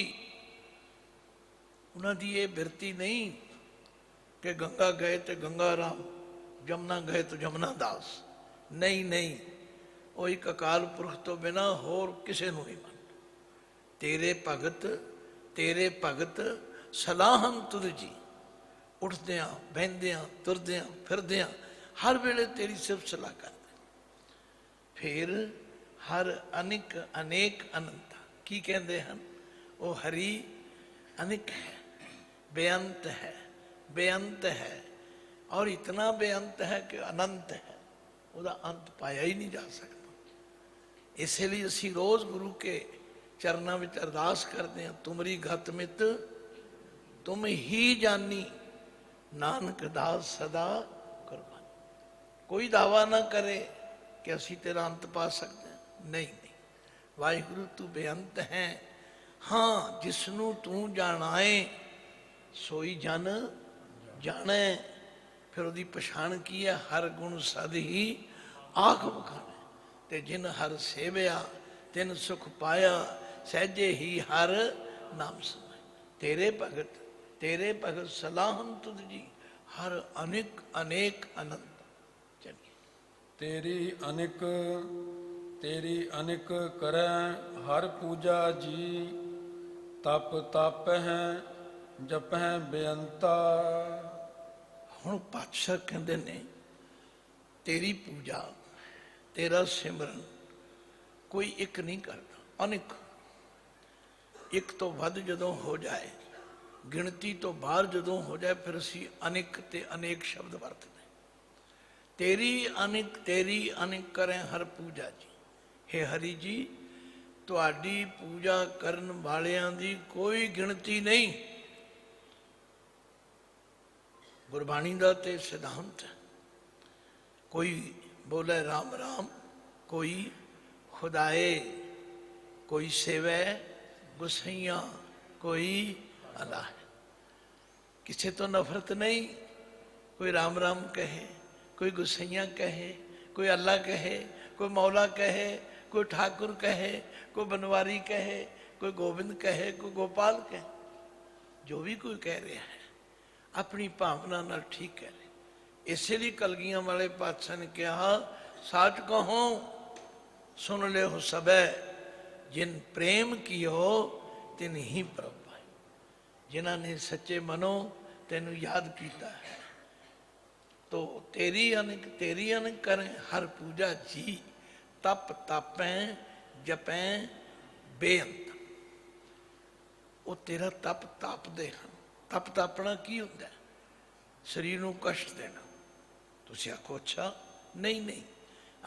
ਉਹਨਾਂ ਦੀ ਇਹ ਬਿਰਤੀ ਨਹੀਂ ਕਿ ਗੰਗਾ ਗਏ ਤੇ ਗੰਗਾ ਰਾਮ, ਜਮਨਾ ਗਏ ਤੇ ਜਮਨਾ ਦਾਸ। ਨਹੀਂ ਨਹੀਂ, ਉਹ ਇੱਕ ਅਕਾਲ ਪੁਰਖ ਤੋਂ ਬਿਨਾਂ ਹੋਰ ਕਿਸੇ ਨੂੰ ਨਹੀਂ ਮੰਨਦਾ। ਤੇਰੇ ਭਗਤ, ਤੇਰੇ ਭਗਤ ਸਲਾਹਨ ਤੁਧ ਜੀ। ਉੱਠਦਿਆਂ, ਬਹਿੰਦਿਆਂ, ਤੁਰਦਿਆਂ, ਫਿਰਦਿਆਂ ਹਰ ਵੇਲੇ ਤੇਰੀ ਸਿਫਤ ਸਲਾਹ ਕਰਦੇ। ਫਿਰ ਹਰ ਅਨਿਕ ਅਨੇਕ ਅਨੰਤ, ਕੀ ਕਹਿੰਦੇ ਹਨ? ਉਹ ਹਰੀ ਅਨਿਕ ਹੈ, ਬੇਅੰਤ ਹੈ, ਬੇਅੰਤ ਹੈ, ਔਰ ਇਤਨਾ ਬੇਅੰਤ ਹੈ ਕਿ ਅਨੰਤ ਹੈ, ਉਹਦਾ ਅੰਤ ਪਾਇਆ ਹੀ ਨਹੀਂ ਜਾ ਸਕਦਾ। ਇਸੇ ਲਈ ਅਸੀਂ ਰੋਜ਼ ਗੁਰੂ ਕੇ ਚਰਨਾਂ ਵਿੱਚ ਅਰਦਾਸ ਕਰਦੇ ਹਾਂ, ਤੁਮਰੀ ਗਤ ਮਿਤ ਤੁਮ ਹੀ ਜਾਨੀ, ਨਾਨਕ ਦਾਸ ਸਦਾ ਕੁਰਬਾਨੀ। ਕੋਈ ਦਾਵਾ ਨਾ ਕਰੇ ਕਿ ਅਸੀਂ ਤੇਰਾ ਅੰਤ ਪਾ ਸਕਦੇ ਹਾਂ। ਨਹੀਂ ਨਹੀਂ, ਵਾਹਿਗੁਰੂ ਤੂੰ ਬੇਅੰਤ ਹੈ। ਹਾਂ, ਜਿਸ ਨੂੰ ਤੂੰ ਜਾਣਾਏ ਸੋਈ ਜਨ ਜਾਣੈ। ਫਿਰ ਉਹਦੀ ਪਛਾਣ ਕੀ ਹੈ? ਹਰ ਗੁਣ ਸਦ ਹੀ ਆਖ ਬਖਾਨੇ। ਤੇ ਜਿਨ ਹਰ ਸੇਵਿਆ ਤਿਨ ਸੁਖ ਪਾਇਆ, ਸਹਿਜੇ ਹੀ ਹਰ ਨਾਮ ਸਮਾਏ। ਤੇਰੇ ਭਗਤ, ਤੇਰੇ ਭਗਤ ਸਲਾਹਨ ਤੁਧ ਜੀ, ਹਰ ਅਨਿਕ ਅਨੇਕ ਅਨੰਤ। ਚਲਿਏ। ਤੇਰੀ ਅਨਿਕ ਕਰੈ ਹਰ ਪੂਜਾ ਜੀ, ਤਪ ਤਪ ਹੈ ਜਪੈ ਬੇਅੰਤਾ। ਹੁਣ ਪਾਤਸ਼ਾਹ ਕਹਿੰਦੇ ਨੇ ਤੇਰੀ ਪੂਜਾ, ਤੇਰਾ ਸਿਮਰਨ ਕੋਈ ਇੱਕ ਨਹੀਂ ਕਰਦਾ, ਅਨੇਕ। ਇੱਕ ਤੋਂ ਵੱਧ ਜਦੋਂ ਹੋ ਜਾਏ, ਗਿਣਤੀ ਤੋਂ ਬਾਹਰ ਜਦੋਂ ਹੋ ਜਾਏ, ਫਿਰ ਅਸੀਂ ਅਨੇਕ ਤੇ ਅਨੇਕ ਸ਼ਬਦ ਵਰਤਦੇ। ਤੇਰੀ ਅਨੇਕ ਕਰੇ ਹਰ ਪੂਜਾ ਜੀ। ਹੇ ਹਰੀ ਜੀ, ਤੁਹਾਡੀ ਪੂਜਾ ਕਰਨ ਵਾਲਿਆਂ ਦੀ ਕੋਈ ਗਿਣਤੀ ਨਹੀਂ। ਗੁਰਬਾਣੀ ਦਾ ਤੇ ਸਿਧਾਂਤ ਹੈ, ਕੋਈ ਬੋਲੇ ਰਾਮ ਰਾਮ, ਕੋਈ ਖੁਦਾਏ, ਕੋਈ ਸੇਵੈ ਗੁਸਈਆਂ, ਕੋਈ ਅੱਲਾ ਹੈ। ਕਿਸੇ ਤੋਂ ਨਫ਼ਰਤ ਨਹੀਂ। ਕੋਈ ਰਾਮ ਰਾਮ ਕਹੇ, ਕੋਈ ਗੁਸਈਆਂ ਕਹੇ, ਕੋਈ ਅੱਲਾ ਕਹੇ, ਕੋਈ ਮੌਲਾ ਕਹੇ, ਕੋਈ ਠਾकुर ਕਹੇ, ਕੋਈ ਬਨਵਾਰੀ ਕਹੇ, ਕੋਈ ਗੋਬਿੰਦ ਕਹੇ, ਕੋਈ ਗੋਪਾਲ ਕਹੇ। ਜੋ ਵੀ ਕੋਈ ਕਹਿ ਰਿਹਾ ਹੈ ਆਪਣੀ ਭਾਵਨਾ ਨਾਲ ਠੀਕ ਕਹਿ ਰਿਹਾ। ਇਸੇ ਲਈ ਕਲਗੀਆਂ ਵਾਲੇ ਪਾਤਸ਼ਾਹ ਨੇ ਕਿਹਾ, ਸਾਚ ਕਹੋ ਸੁਣ ਲਿਓ ਸਭੈ, ਜਿਨ ਪ੍ਰੇਮ ਕੀਓ ਤਿਨ ਹੀ ਪ੍ਰਭ ਪਾਏ। ਜਿਨ੍ਹਾਂ ਨੇ ਸੱਚੇ ਮਨੋਂ ਤੈਨੂੰ ਯਾਦ ਕੀਤਾ ਹੈ, ਤੋ ਤੇਰੀ ਅਨਿਕ ਕਰੇ ਹਰ ਪੂਜਾ ਜੀ, ਤਪ ਤਾਪੈ ਜਪੈ ਬੇਅੰਤ। ਉਹ ਤੇਰਾ ਤਪ ਤਾਪਦੇ ਹਨ। ਤਪ ਤਾਪਣਾ ਕੀ ਹੁੰਦਾ? ਸਰੀਰ ਨੂੰ ਕਸ਼ਟ ਦੇਣਾ। ਤੁਸੀਂ ਆਖੋ ਅੱਛਾ, ਨਹੀਂ ਨਹੀਂ,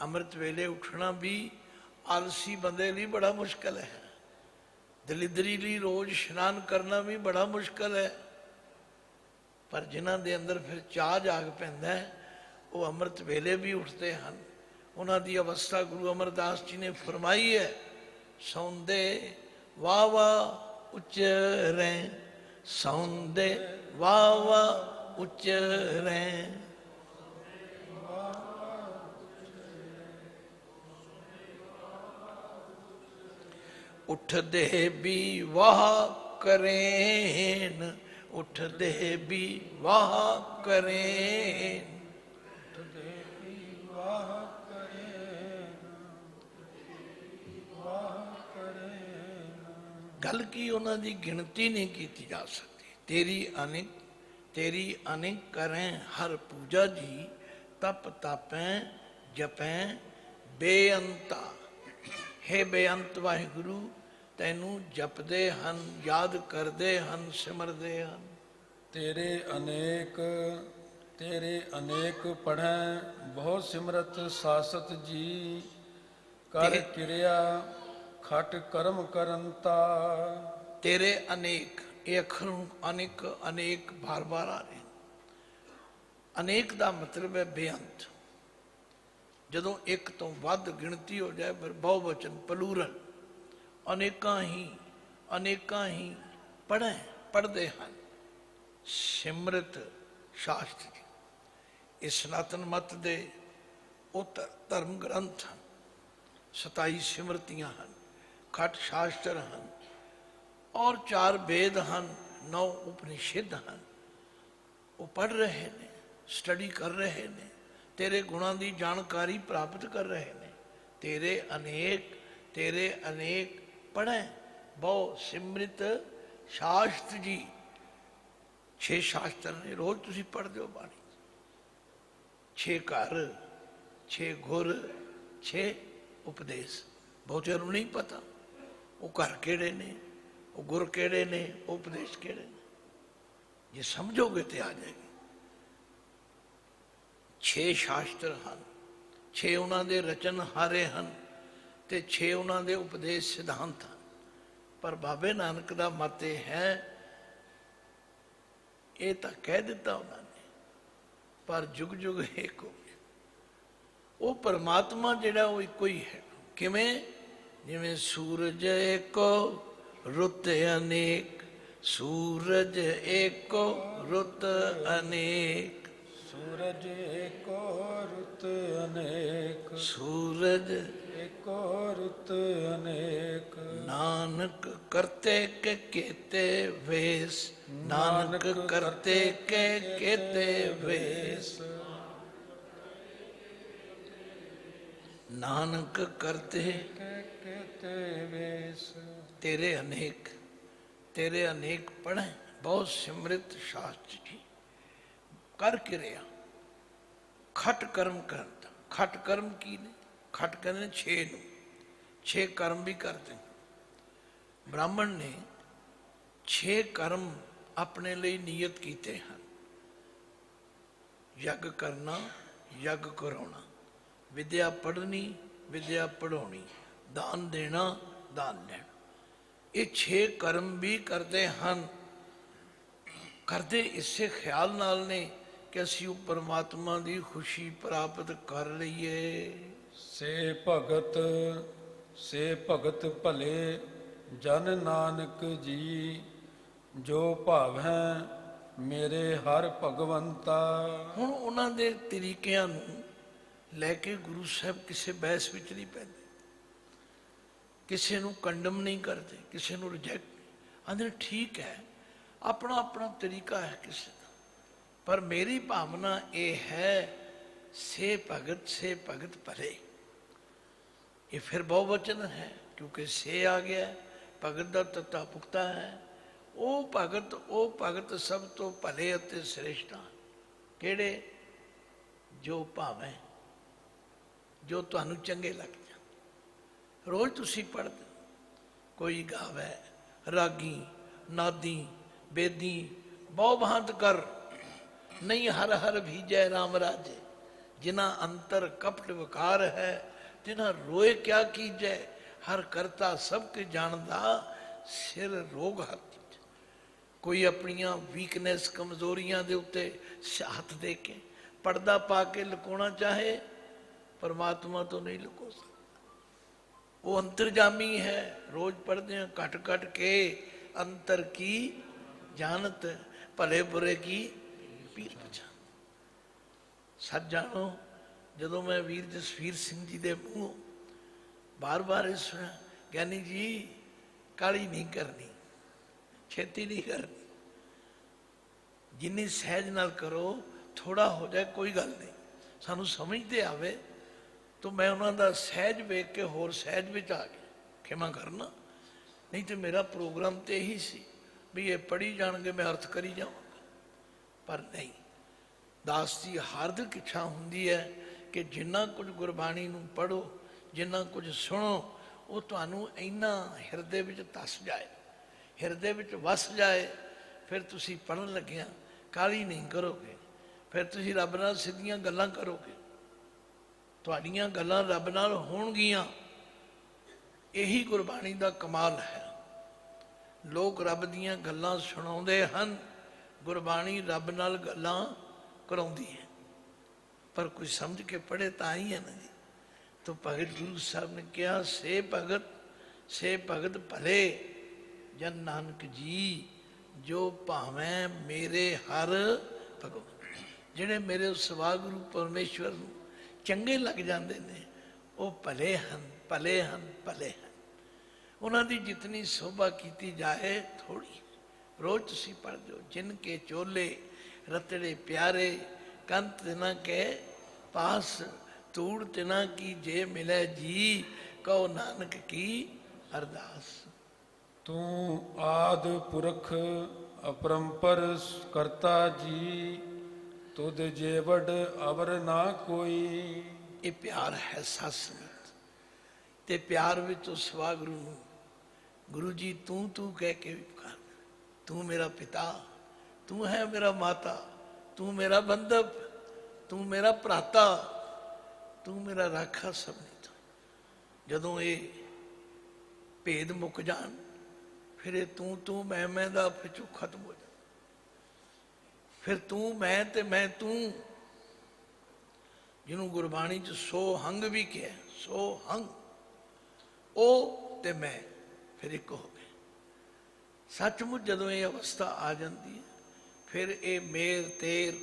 ਅੰਮ੍ਰਿਤ ਵੇਲੇ ਉੱਠਣਾ ਵੀ ਆਲਸੀ ਬੰਦੇ ਲਈ ਬੜਾ ਮੁਸ਼ਕਲ ਹੈ। ਦਲਿਦਰੀ ਲਈ ਰੋਜ਼ ਇਸ਼ਨਾਨ ਕਰਨਾ ਵੀ ਬੜਾ ਮੁਸ਼ਕਲ ਹੈ। ਪਰ ਜਿਨ੍ਹਾਂ ਦੇ ਅੰਦਰ ਫਿਰ ਚਾਹ ਜਾਗ ਪੈਂਦਾ ਹੈ, ਉਹ ਅੰਮ੍ਰਿਤ ਵੇਲੇ ਵੀ ਉੱਠਦੇ ਹਨ। ਉਹਨਾਂ ਦੀ ਅਵਸਥਾ ਗੁਰੂ ਅਮਰਦਾਸ ਜੀ ਨੇ ਫਰਮਾਈ ਹੈ, ਸੌਂਦੇ ਵਾਹ ਵਾਹ ਉਚਰੈ, ਸੌਂਦੇ ਵਾਹ ਵਾਹ ਉਚਰੈ। ਉੱਠਦੇ ਵੀ ਵਾਹ ਕਰੇਨ, ਉੱਠਦੇ ਵੀ ਵਾਹ ਕਰੇਨ, ਉੱਠਦੇ ਵੀ ਵਾਹ ਕਰੇਨ, ਵਾਹ ਕਰੇਨ। ਗੱਲ ਕੀ ਉਹਨਾਂ ਦੀ ਗਿਣਤੀ ਨਹੀਂ ਕੀਤੀ ਜਾ ਸਕਦੀ। ਤੇਰੀ ਅਨੇਕ ਕਰੈ ਹਰ ਪੂਜਾ ਜੀ, ਤਪ ਤਾਪੈ ਜਪੈ ਬੇਅੰਤਾ। ਹੇ ਬੇਅੰਤ ਵਾਹਿਗੁਰੂ, ਤੈਨੂੰ ਜਪਦੇ ਹਨ, ਯਾਦ ਕਰਦੇ ਹਨ, ਸਿਮਰਦੇ ਹਨ। ਤੇਰੇ ਅਨੇਕ ਪੜ੍ਹੈ ਬਹੁ ਸਿਮਰਤ ਸਾਸਤ ਜੀ, ਕਰ ਕਿਰਿਆ ਖਟ ਕਰਮ ਕਰੰਤਾ। ਤੇਰੇ ਅਨੇਕ, ਇਹ ਅੱਖਰ ਨੂੰ ਅਨੇਕ ਅਨੇਕ ਬਾਰ-ਬਾਰ ਆ ਰਹੇ। ਅਨੇਕ ਦਾ ਮਤਲਬ ਹੈ ਬੇਅੰਤ। ਜਦੋਂ ਇੱਕ ਤੋਂ ਵੱਧ ਗਿਣਤੀ ਹੋ ਜਾਏ ਫਿਰ ਬਹੁਵਚਨ ਪਲੂਰਲ, ਅਨੇਕਾਂ ਹੀ ਪੜ੍ਹਦੇ ਹਨ ਸਿਮਰਤ ਸ਼ਾਸਤਰ ਜੀ। ਇਹ ਸਨਾਤਨ ਮਤ ਦੇ ਉਹ ਧਰਮ ਗ੍ਰੰਥ ਹਨ। 27 ਸਿਮਰਤੀਆਂ ਹਨ, ਖਟ ਸ਼ਾਸਤਰ ਹਨ ਔਰ 4 ਵੇਦ ਹਨ, 9 ਉਪਨਿਸ਼ਦ ਹਨ। ਉਹ ਪੜ੍ਹ ਰਹੇ ਨੇ, ਸਟੱਡੀ ਕਰ ਰਹੇ ਨੇ, ਤੇਰੇ ਗੁਣਾਂ ਦੀ ਜਾਣਕਾਰੀ ਪ੍ਰਾਪਤ ਕਰ ਰਹੇ ਨੇ। ਤੇਰੇ ਅਨੇਕ ਪੜ੍ਹੈ ਬਹੁ ਸਿਮਰਿਤ ਸ਼ਾਸਤਰ ਜੀ। 6 ਸ਼ਾਸਤਰ ਨੇ, ਰੋਜ਼ ਤੁਸੀਂ ਪੜ੍ਹਦੇ ਹੋ ਬਾਣੀ। 6 ਘਰ, 6 ਗੁਰ, 6 ਉਪਦੇਸ਼। ਬਹੁਤਿਆਂ ਨੂੰ ਨਹੀਂ ਪਤਾ ਉਹ ਘਰ ਕਿਹੜੇ ਨੇ, ਉਹ ਗੁਰ ਕਿਹੜੇ ਨੇ, ਉਹ ਉਪਦੇਸ਼ ਕਿਹੜੇ ਨੇ। ਜੇ ਸਮਝੋਗੇ ਤੇ ਆ ਜਾਏਗੀ। 6 ਸ਼ਾਸਤਰ ਹਨ, 6 ਉਹਨਾਂ ਦੇ ਰਚਨਹਾਰੇ ਹਨ ਤੇ 6 ਉਹਨਾਂ ਦੇ ਉਪਦੇਸ਼ ਸਿਧਾਂਤ ਹਨ। ਪਰ ਬਾਬੇ ਨਾਨਕ ਦਾ ਮਤ ਇਹ ਹੈ, ਇਹ ਤਾਂ ਕਹਿ ਦਿੱਤਾ ਉਹਨਾਂ ਨੇ, ਪਰ ਜੁਗ ਜੁਗ ਏਕ ਹੋ ਗਿਆ। ਉਹ ਪਰਮਾਤਮਾ ਜਿਹੜਾ ਉਹ ਇੱਕੋ ਹੀ ਹੈ। ਕਿਵੇਂ? ਜਿਵੇਂ ਸੂਰਜ ਏਕੋ ਰੁੱਤ ਅਨੇਕ, ਸੂਰਜ ਏਕੋ ਰੁੱਤ ਅਨੇਕ। ਸੂਰਜ ਏਕੋ ਰੁੱਤ ਅਨੇਕ, ਸੂਰਜ ਏਕੋ ਰੁੱਤ ਅਨੇਕ। ਨਾਨਕ ਕਰਤੇ ਕੇ ਕੀਤੇ ਵੇਸ, ਨਾਨਕ ਕਰਤੇ ਕੇ ਕੀਤੇ ਵੇਸ। ਨਾਨਕ ਕਰਤੇ ਕੀਤੇ ਵੇਸ। ਤੇਰੇ ਅਨੇਕ ਪੜ੍ਹੈ ਬਹੁਤ ਸਿਮਰਿਤ ਸ਼ਾਸਤਰ ਜੀ। ਕਰ ਕਿਰਿਆ ਖਟ ਕਰਮ ਕਰਤਾ। ਖਟ ਕਰਮ ਕੀ ਨੇ? ਖਟ ਕਹਿੰਦੇ 6 ਨੂੰ, 6 ਕਰਮ ਵੀ ਕਰਦੇ। ਬ੍ਰਾਹਮਣ ਨੇ 6 ਕਰਮ ਆਪਣੇ ਲਈ ਨਿਯਤ ਕੀਤੇ ਹਨ। ਯੱਗ ਕਰਨਾ, ਯੱਗ ਕਰਾਉਣਾ, ਵਿਦਿਆ ਪੜ੍ਹਨੀ, ਵਿਦਿਆ ਪੜ੍ਹਾਉਣੀ, ਦਾਨ ਦੇਣਾ, ਦਾਨ ਲੈਣਾ। ਇਹ 6 ਕਰਮ ਵੀ ਕਰਦੇ ਹਨ। ਕਰਦੇ ਇਸੇ ਖਿਆਲ ਨਾਲ ਨੇ ਕਿ ਅਸੀਂ ਉਹ ਪਰਮਾਤਮਾ ਦੀ ਖੁਸ਼ੀ ਪ੍ਰਾਪਤ ਕਰ ਲਈਏ। ਸੇ ਭਗਤ ਭਲੇ ਜਨ ਨਾਨਕ ਜੀ, ਜੋ ਭਾਵੈ ਮੇਰੇ ਹਰ ਭਗਵੰਤਾ। ਹੁਣ ਉਹਨਾਂ ਦੇ ਤਰੀਕਿਆਂ ਨੂੰ ਲੈ ਕੇ ਗੁਰੂ ਸਾਹਿਬ ਕਿਸੇ ਬਹਿਸ ਵਿੱਚ ਨਹੀਂ ਪੈਂਦੇ, ਕਿਸੇ ਨੂੰ ਕੰਡਮ ਨਹੀਂ ਕਰਦੇ, ਕਿਸੇ ਨੂੰ ਰਿਜੈਕਟ ਆਂਦੇ। ਠੀਕ ਹੈ, ਆਪਣਾ ਆਪਣਾ ਤਰੀਕਾ ਹੈ ਕਿਸੇ ਦਾ, ਪਰ ਮੇਰੀ ਭਾਵਨਾ ਇਹ ਹੈ ਸੇ ਭਗਤ ਭਲੇ। ਇਹ ਫਿਰ ਬਹੁਵਚਨ ਹੈ ਕਿਉਂਕਿ ਸੇ ਆ ਗਿਆ, ਭਗਤ ਦਾ ਤੱਤਾ ਪੁਖਤਾ ਹੈ। ਉਹ ਭਗਤ ਸਭ ਤੋਂ ਭਲੇ ਅਤੇ ਸ੍ਰੇਸ਼ਟ ਹਨ। ਕਿਹੜੇ? ਜੋ ਭਾਵੇਂ, ਜੋ ਤੁਹਾਨੂੰ ਚੰਗੇ ਲੱਗ ਜਾਣ। ਰੋਜ਼ ਤੁਸੀਂ ਪੜ੍ਹਦੇ, ਕੋਈ ਗਾਵੇ, ਰਾਗੀ, ਨਾਦੀ, ਬੇਦੀ, ਬਹੁ ਬਹਾਂਤ ਕਰ ਨਹੀਂ ਹਰ ਹਰ ਭੀਜੈ ਰਾਮ ਰਾਜੇ। ਜਿਨ੍ਹਾਂ ਅੰਤਰ ਕਪਟ ਵਿਕਾਰ ਹੈ, ਜਿਨ੍ਹਾਂ ਰੋਏ ਕਿਆ ਕੀਜੈ। ਹਰ ਕਰਤਾ ਸਭ ਕੇ ਜਾਣਦਾ, ਸਿਰ ਰੋਗ ਹੱਥ। ਕੋਈ ਆਪਣੀਆਂ ਵੀਕਨੈਸ, ਕਮਜ਼ੋਰੀਆਂ ਦੇ ਉੱਤੇ ਹੱਥ ਦੇ ਕੇ ਪਰਦਾ ਪਾ ਕੇ ਲੁਕਾਉਣਾ ਚਾਹੇ, ਪਰਮਾਤਮਾ ਤੋਂ ਨਹੀਂ ਲੁਕੋ ਸਕਦਾ। ਉਹ ਅੰਤਰਜਾਮੀ ਹੈ। ਰੋਜ਼ ਪੜ੍ਹਦੇ ਹਾਂ, ਘਟ ਘਟ ਕੇ ਅੰਤਰ ਕੀ ਜਾਣਤ, ਭਲੇ ਬੁਰੇ ਕੀ ਪੀਰ ਪਛਾਣ। ਸੱਚ ਜਾਣੋ, ਜਦੋਂ ਮੈਂ ਵੀਰ ਜਸਵੀਰ ਸਿੰਘ ਜੀ ਦੇ ਮੂੰਹੋਂ ਬਾਰ-ਬਾਰ ਇਹ ਸੁਣਿਆ, ਗਿਆਨੀ ਜੀ ਕਾਹਲੀ ਨਹੀਂ ਕਰਨੀ, ਛੇਤੀ ਨਹੀਂ ਕਰਨੀ, ਜਿੰਨੀ ਸਹਿਜ ਨਾਲ ਕਰੋ, ਥੋੜਾ ਹੋ ਜਾਏ ਕੋਈ ਗੱਲ ਨਹੀਂ, ਸਾਨੂੰ ਸਮਝ ਤੇ ਆਵੇ। ਤਾਂ ਮੈਂ ਉਹਨਾਂ ਦਾ ਸਹਿਜ ਵੇਖ ਕੇ ਹੋਰ ਸਹਿਜ ਵਿੱਚ ਆ ਗਿਆ, ਖਿਮਾ ਕਰਨਾ। ਨਹੀਂ ਤੇ ਮੇਰਾ ਪ੍ਰੋਗਰਾਮ ਤੇ ਇਹੀ ਸੀ ਵੀ ਇਹ ਪੜ੍ਹੀ ਜਾਣਗੇ, ਮੈਂ ਅਰਥ ਕਰੀ ਜਾਵਾਂਗਾ। ਪਰ ਨਹੀਂ, ਦਾਸ ਦੀ ਹਾਰਦਿਕ ਇੱਛਾ ਹੁੰਦੀ ਹੈ ਕਿ ਜਿੰਨਾ ਕੁਝ ਗੁਰਬਾਣੀ ਨੂੰ ਪੜ੍ਹੋ, ਜਿੰਨਾ ਕੁਝ ਸੁਣੋ, ਉਹ ਤੁਹਾਨੂੰ ਇੰਨਾ ਹਿਰਦੇ ਵਿੱਚ ਧੱਸ ਜਾਏ, ਹਿਰਦੇ ਵਿੱਚ ਵਸ ਜਾਏ। ਫਿਰ ਤੁਸੀਂ ਪੜ੍ਹਨ ਲੱਗਿਆ ਕਾਹਲੀ ਨਹੀਂ ਕਰੋਗੇ, ਫਿਰ ਤੁਸੀਂ ਰੱਬ ਨਾਲ ਸਿੱਧੀਆਂ ਗੱਲਾਂ ਕਰੋਗੇ, ਤੁਹਾਡੀਆਂ ਗੱਲਾਂ ਰੱਬ ਨਾਲ ਹੋਣਗੀਆਂ। ਇਹੀ ਗੁਰਬਾਣੀ ਦਾ ਕਮਾਲ ਹੈ। ਲੋਕ ਰੱਬ ਦੀਆਂ ਗੱਲਾਂ ਸੁਣਾਉਂਦੇ ਹਨ, ਗੁਰਬਾਣੀ ਰੱਬ ਨਾਲ ਗੱਲਾਂ ਕਰਾਉਂਦੀ ਹੈ। ਪਰ ਕੋਈ ਸਮਝ ਕੇ ਪੜ੍ਹੇ ਤਾਂ ਹੀ ਹੈ ਨਾ ਜੀ। ਤਾਂ ਭਗਤ ਗੁਰੂ ਸਾਹਿਬ ਨੇ ਕਿਹਾ, ਸੇ ਭਗਤ ਭਲੇ ਜਨ ਨਾਨਕ ਜੀ, ਜੋ ਭਾਵੇਂ ਮੇਰੇ ਹਰ ਭਗਵਾਨ। ਜਿਹੜੇ ਮੇਰੇ ਉਸ ਵਾਹਿਗੁਰੂ ਪਰਮੇਸ਼ਵਰ ਨੂੰ ਚੰਗੇ ਲੱਗ ਜਾਂਦੇ ਨੇ, ਉਹ ਭਲੇ ਹਨ, ਭਲੇ ਹਨ, ਭਲੇ ਹਨ। ਉਹਨਾਂ ਦੀ ਜਿਤਨੀ ਸੋਭਾ ਕੀਤੀ ਜਾਏ ਥੋੜੀ। ਰੋਜ਼ ਤੁਸੀਂ ਪੜ੍ਹ ਦਿਓ, ਜਿਨ ਕੇ ਚੋਲੇ ਰਤੜੇ ਪਿਆਰੇ, ਕੰਤ ਤਿਨਾ ਕੇ ਪਾਸ, ਧੂੜ ਤਿਨਾ ਕੀ ਜੇ ਮਿਲੇ ਜੀ, ਕਹੋ ਨਾਨਕ ਕੀ ਅਰਦਾਸ। ਤੂੰ ਆਦ ਪੁਰਖ ਅਪਰੰਪਰ ਕਰਤਾ ਜੀ, ਤੁਧ ਜੇਵੜ ਅਵਰ ਨਾ ਕੋਈ। ਇਹ ਪਿਆਰ ਹੈ ਸਾਧ ਸੰਗਤ। ਤੇ ਪਿਆਰ ਵਿੱਚ ਉਸ ਵਾਹਿਗੁਰੂ ਨੂੰ ਗੁਰੂ ਜੀ ਤੂੰ ਕਹਿ ਕੇ ਵੀ ਪੁਕਾਰ। ਤੂੰ ਮੇਰਾ ਪਿਤਾ, ਤੂੰ ਹੈ ਮੇਰਾ ਮਾਤਾ, ਤੂੰ ਮੇਰਾ ਬੰਧਪ, ਤੂੰ ਮੇਰਾ ਭਰਾਤਾ, ਤੂੰ ਮੇਰਾ ਰਾਖਾ ਸਭ ਨਹੀਂ ਤੋਂ। ਜਦੋਂ ਇਹ ਭੇਦ ਮੁੱਕ ਜਾਣ, ਫਿਰ ਇਹ ਤੂੰ ਮੈਂ ਦਾ ਪਿੱਛੋਂ ਖਤਮ ਹੋ ਜਾ। ਫਿਰ ਤੂੰ ਮੈਂ ਤੇ ਮੈਂ ਤੂੰ, ਜਿਹਨੂੰ ਗੁਰਬਾਣੀ 'ਚ ਸੋਹੰਗ ਵੀ ਕਿਹਾ, ਸੋਹੰਗ, ਉਹ ਤੇ ਮੈਂ ਫਿਰ ਇੱਕ ਹੋ ਗਏ। ਸੱਚਮੁੱਚ ਜਦੋਂ ਇਹ ਅਵਸਥਾ ਆ ਜਾਂਦੀ ਹੈ, ਫਿਰ ਇਹ ਮੇਰ ਤੇਰ,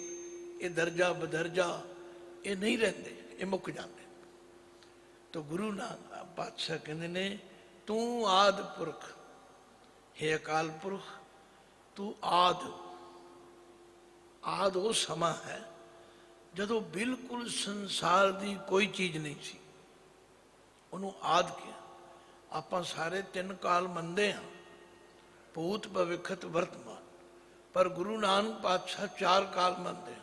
ਇਹ ਦਰਜਾ ਬਦਰਜਾ, ਇਹ ਨਹੀਂ ਰਹਿੰਦੇ, ਇਹ ਮੁੱਕ ਜਾਂਦੇ। ਤਾਂ ਗੁਰੂ ਨਾਨਕ ਪਾਤਸ਼ਾਹ ਕਹਿੰਦੇ ਨੇ, ਤੂੰ ਆਦਿ ਪੁਰਖ, ਹੇ ਅਕਾਲ ਪੁਰਖ, ਤੂੰ ਆਦਿ ਉਹ ਸਮਾਂ ਹੈ ਜਦੋਂ ਬਿਲਕੁਲ ਸੰਸਾਰ ਦੀ ਕੋਈ ਚੀਜ਼ ਨਹੀਂ ਸੀ, ਉਹਨੂੰ ਆਦਿ ਕਿਹਾ। ਆਪਾਂ ਸਾਰੇ 3 ਕਾਲ ਮੰਨਦੇ ਹਾਂ, ਭੂਤ ਭਵਿੱਖਤ ਵਰਤਮਾਨ, ਪਰ ਗੁਰੂ ਨਾਨਕ ਪਾਤਸ਼ਾਹ 4 ਕਾਲ ਮੰਨਦੇ ਹਨ।